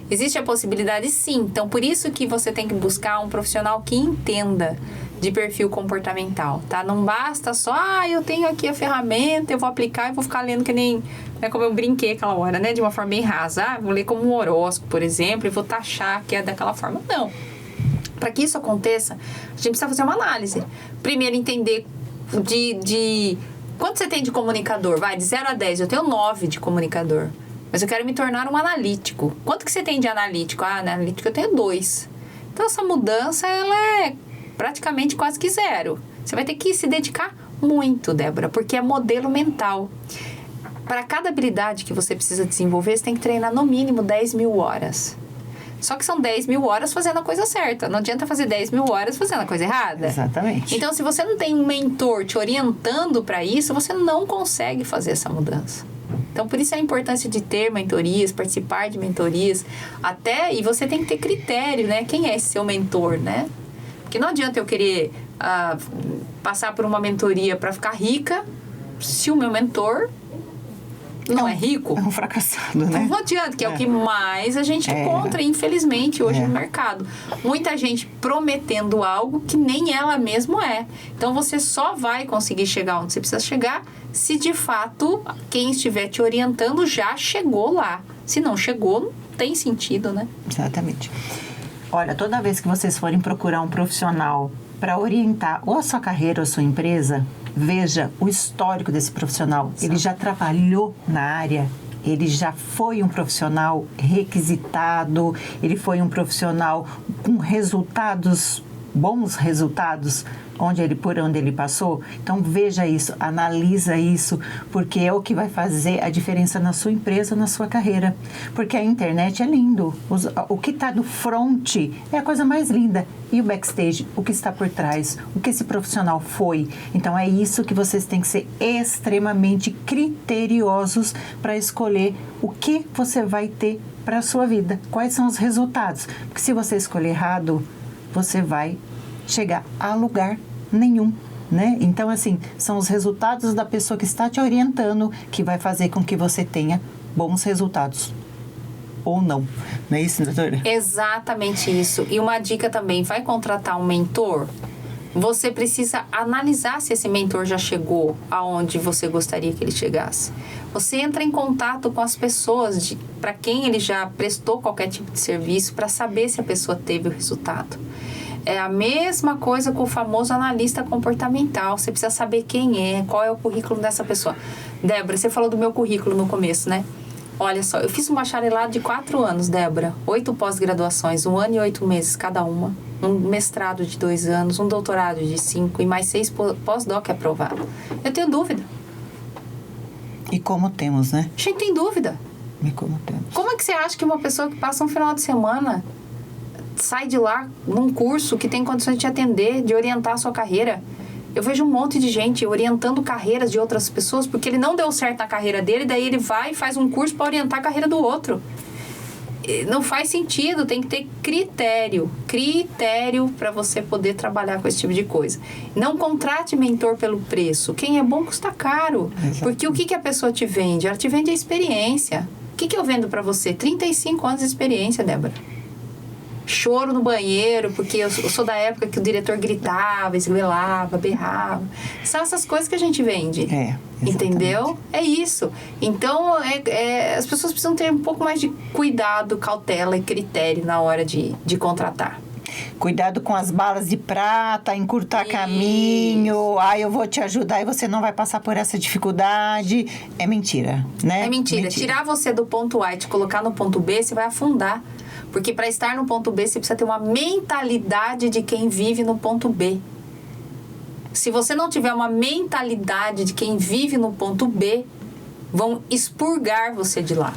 Existe a possibilidade, sim. Então, por isso que você tem que buscar um profissional que entenda de perfil comportamental, tá? Não basta só, eu tenho aqui a ferramenta, eu vou aplicar e vou ficar lendo que nem... É como eu brinquei aquela hora, né? De uma forma bem rasa. Vou ler como um horóscopo, por exemplo, e vou taxar que é daquela forma. Não. Para que isso aconteça, a gente precisa fazer uma análise. Primeiro, entender de quanto você tem de comunicador. Vai, de 0 a 10. Eu tenho 9 de comunicador. Mas eu quero me tornar um analítico. Quanto que você tem de analítico? Analítico eu tenho 2. Então, essa mudança, ela é praticamente quase que 0. Você vai ter que se dedicar muito, Débora, porque é modelo mental. Para cada habilidade que você precisa desenvolver, você tem que treinar no mínimo 10 mil horas. Só que são 10 mil horas fazendo a coisa certa. Não adianta fazer 10 mil horas fazendo a coisa errada. Exatamente. Então, se você não tem um mentor te orientando para isso, você não consegue fazer essa mudança. Então, por isso a importância de ter mentorias, participar de mentorias, e você tem que ter critério, né? Quem é esse seu mentor, né? Porque não adianta eu querer passar por uma mentoria para ficar rica se o meu mentor não é rico. É um fracassado, né? Não adianta, que é o que mais a gente encontra, infelizmente, hoje no mercado. Muita gente prometendo algo que nem ela mesma é. Então, você só vai conseguir chegar onde você precisa chegar se, de fato, quem estiver te orientando já chegou lá. Se não chegou, não tem sentido, né? Exatamente. Olha, toda vez que vocês forem procurar um profissional para orientar ou a sua carreira ou a sua empresa, veja o histórico desse profissional. Ele já trabalhou na área, ele já foi um profissional requisitado, ele foi um profissional com resultados, bons resultados, por onde ele passou. Então, veja isso, analisa isso, porque é o que vai fazer a diferença na sua empresa, na sua carreira. Porque a internet é lindo. O que está no front é a coisa mais linda. E o backstage, o que está por trás, o que esse profissional foi. Então, é isso que vocês têm que ser extremamente criteriosos para escolher o que você vai ter para a sua vida. Quais são os resultados. Porque se você escolher errado, você vai chegar a lugar nenhum, né? Então, assim, são os resultados da pessoa que está te orientando que vai fazer com que você tenha bons resultados. Ou não. Não é isso, doutora? Exatamente isso. E uma dica também, vai contratar um mentor? Você precisa analisar se esse mentor já chegou aonde você gostaria que ele chegasse. Você entra em contato com as pessoas para quem ele já prestou qualquer tipo de serviço para saber se a pessoa teve o resultado. É a mesma coisa com o famoso analista comportamental. Você precisa saber quem é, qual é o currículo dessa pessoa. Débora, você falou do meu currículo no começo, né? Olha só, eu fiz um bacharelado de 4 anos, Débora. 8 pós-graduações, 1 ano e 8 meses cada uma. Um mestrado de 2 anos, um doutorado de 5 e mais 6 pós-doc aprovado. Eu tenho dúvida. E como temos, né? A gente tem dúvida. E como temos. Como é que você acha que uma pessoa que passa um final de semana sai de lá num curso que tem condições de te atender, de orientar a sua carreira? Eu vejo um monte de gente orientando carreiras de outras pessoas porque ele não deu certo na carreira dele, daí ele vai e faz um curso para orientar a carreira do outro. Não faz sentido, tem que ter critério para você poder trabalhar com esse tipo de coisa. Não contrate mentor pelo preço. Quem é bom custa caro. Exatamente. Porque o que a pessoa te vende? Ela te vende a experiência. O que eu vendo para você? 35 anos de experiência, Débora. Choro no banheiro, porque eu sou da época que o diretor gritava, esguelava, berrava. São essas coisas que a gente vende. Entendeu? É isso. Então, as pessoas precisam ter um pouco mais de cuidado, cautela e critério na hora de contratar. Cuidado com as balas de prata, encurtar caminho. Eu vou te ajudar e você não vai passar por essa dificuldade. É mentira, né? É mentira. Tirar você do ponto A e te colocar no ponto B, você vai afundar. Porque para estar no ponto B, você precisa ter uma mentalidade de quem vive no ponto B. Se você não tiver uma mentalidade de quem vive no ponto B, vão expurgar você de lá.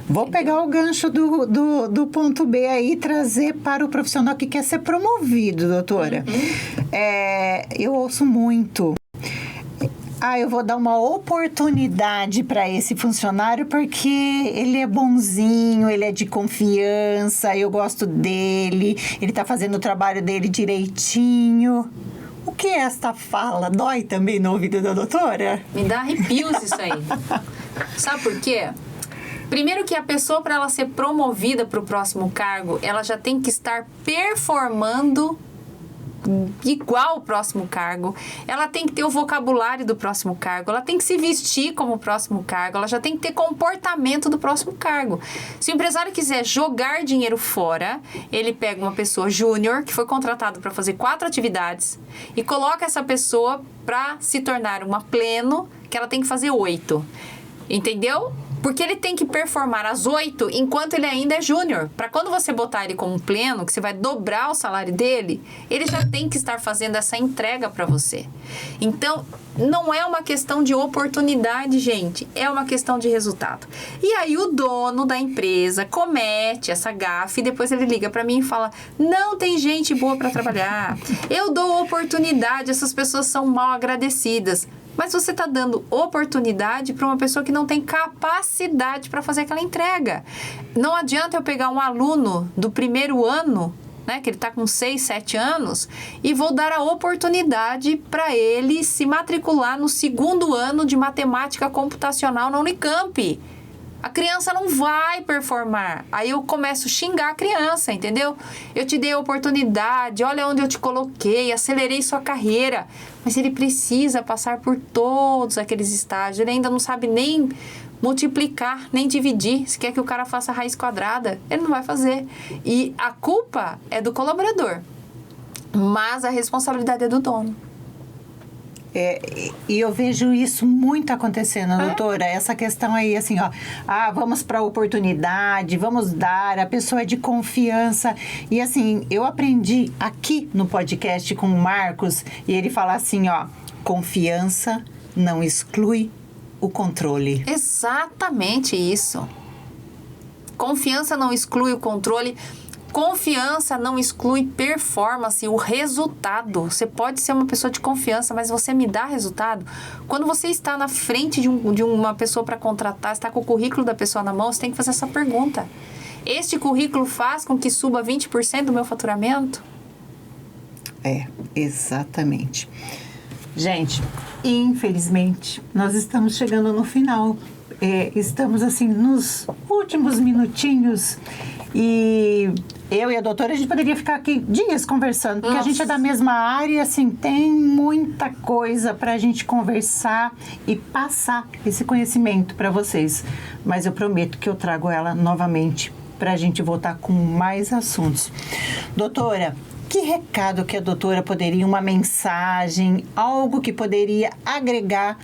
Vou pegar o gancho do ponto B aí e trazer para o profissional que quer ser promovido, doutora. Eu ouço muito. Eu vou dar uma oportunidade para esse funcionário porque ele é bonzinho, ele é de confiança, eu gosto dele, ele está fazendo o trabalho dele direitinho. O que é esta fala? Dói também no ouvido da doutora? Me dá arrepios isso aí. Sabe por quê? Primeiro que a pessoa, para ela ser promovida para o próximo cargo, ela já tem que estar performando igual o próximo cargo, ela tem que ter o vocabulário do próximo cargo, ela tem que se vestir como o próximo cargo, ela já tem que ter comportamento do próximo cargo. Se o empresário quiser jogar dinheiro fora, ele pega uma pessoa júnior que foi contratado para fazer 4 atividades e coloca essa pessoa para se tornar uma pleno, que ela tem que fazer 8. Entendeu? Porque ele tem que performar as 8 enquanto ele ainda é júnior. Para quando você botar ele como pleno, que você vai dobrar o salário dele, ele já tem que estar fazendo essa entrega para você. Então, não é uma questão de oportunidade, gente. É uma questão de resultado. E aí o dono da empresa comete essa gafe e depois ele liga para mim e fala: não tem gente boa para trabalhar. Eu dou oportunidade, essas pessoas são mal agradecidas. Mas você está dando oportunidade para uma pessoa que não tem capacidade para fazer aquela entrega. Não adianta eu pegar um aluno do primeiro ano, né, que ele está com 6, 7 anos, e vou dar a oportunidade para ele se matricular no segundo ano de matemática computacional na Unicamp. A criança não vai performar. Aí eu começo a xingar a criança, entendeu? Eu te dei a oportunidade, olha onde eu te coloquei, acelerei sua carreira. Mas ele precisa passar por todos aqueles estágios. Ele ainda não sabe nem multiplicar, nem dividir. Se quer que o cara faça raiz quadrada, ele não vai fazer. E a culpa é do colaborador, mas a responsabilidade é do dono. E eu vejo isso muito acontecendo, doutora. Essa questão aí, assim, vamos para a oportunidade, vamos dar, a pessoa é de confiança. E assim, eu aprendi aqui no podcast com o Marcos, e ele fala assim, confiança não exclui o controle. Exatamente isso. Confiança não exclui o controle. Confiança não exclui performance, o resultado. Você pode ser uma pessoa de confiança, mas você me dá resultado. Quando você está na frente de uma pessoa para contratar, está com o currículo da pessoa na mão, você tem que fazer essa pergunta. Este currículo faz com que suba 20% do meu faturamento? Exatamente. Gente, infelizmente, nós estamos chegando no final. Estamos, assim, nos últimos minutinhos. E eu e a doutora, a gente poderia ficar aqui dias conversando, porque a gente é da mesma área e, assim, tem muita coisa para a gente conversar e passar esse conhecimento para vocês. Mas eu prometo que eu trago ela novamente para a gente voltar com mais assuntos. Doutora, que recado que a doutora poderia, uma mensagem, algo que poderia agregar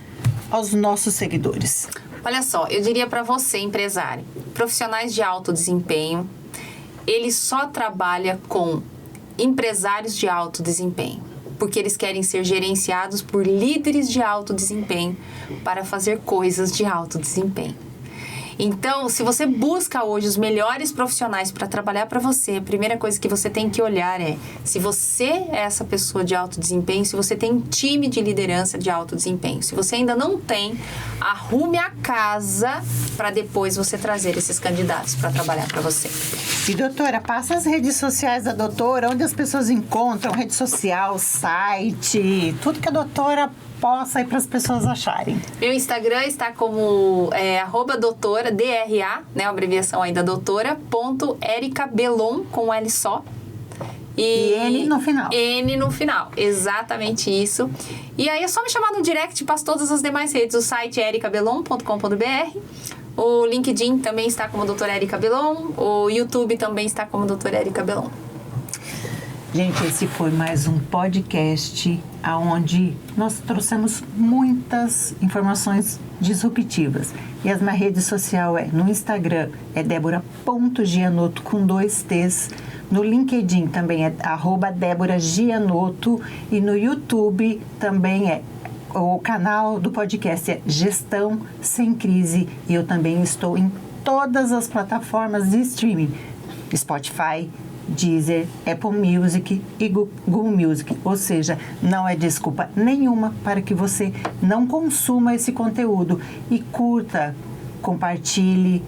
aos nossos seguidores? Olha só, eu diria para você, empresário, profissionais de alto desempenho, ele só trabalha com empresários de alto desempenho. porque eles querem ser gerenciados por líderes de alto desempenho para fazer coisas de alto desempenho. Então, se você busca hoje os melhores profissionais para trabalhar para você, a primeira coisa que você tem que olhar é se você é essa pessoa de alto desempenho, se você tem um time de liderança de alto desempenho. Se você ainda não tem, arrume a casa para depois você trazer esses candidatos para trabalhar para você. E doutora, passa as redes sociais da doutora, onde as pessoas encontram, rede social, site, tudo que a doutora possa ir para as pessoas acharem. Meu Instagram está como @doutora, DRA, né, a abreviação ainda, doutora.ericabelon, com L só. E N no final. N no final, exatamente isso. E aí é só me chamar no direct, passo todas as demais redes. O site é ericabelon.com.br. O LinkedIn também está como doutora Erica Belon. O YouTube também está como doutora Erica Belon. Gente, esse foi mais um podcast onde nós trouxemos muitas informações disruptivas. E as minha rede social no Instagram é débora.gianotto com 2 T's. No LinkedIn também é @DéboraGianotto. E no YouTube também o canal do podcast é Gestão Sem Crise. E eu também estou em todas as plataformas de streaming. Spotify, Deezer, Apple Music e Google Music. Ou seja, não é desculpa nenhuma para que você não consuma esse conteúdo. E curta, compartilhe,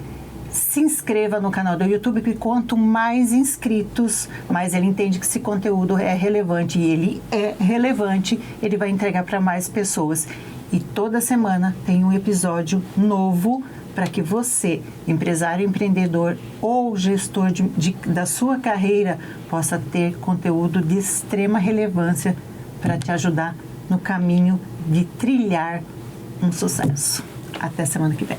se inscreva no canal do YouTube, que quanto mais inscritos, mais ele entende que esse conteúdo é relevante. E ele é relevante, ele vai entregar para mais pessoas. E toda semana tem um episódio novo para que você, empresário, empreendedor ou gestor da sua carreira, possa ter conteúdo de extrema relevância para te ajudar no caminho de trilhar um sucesso. Até semana que vem.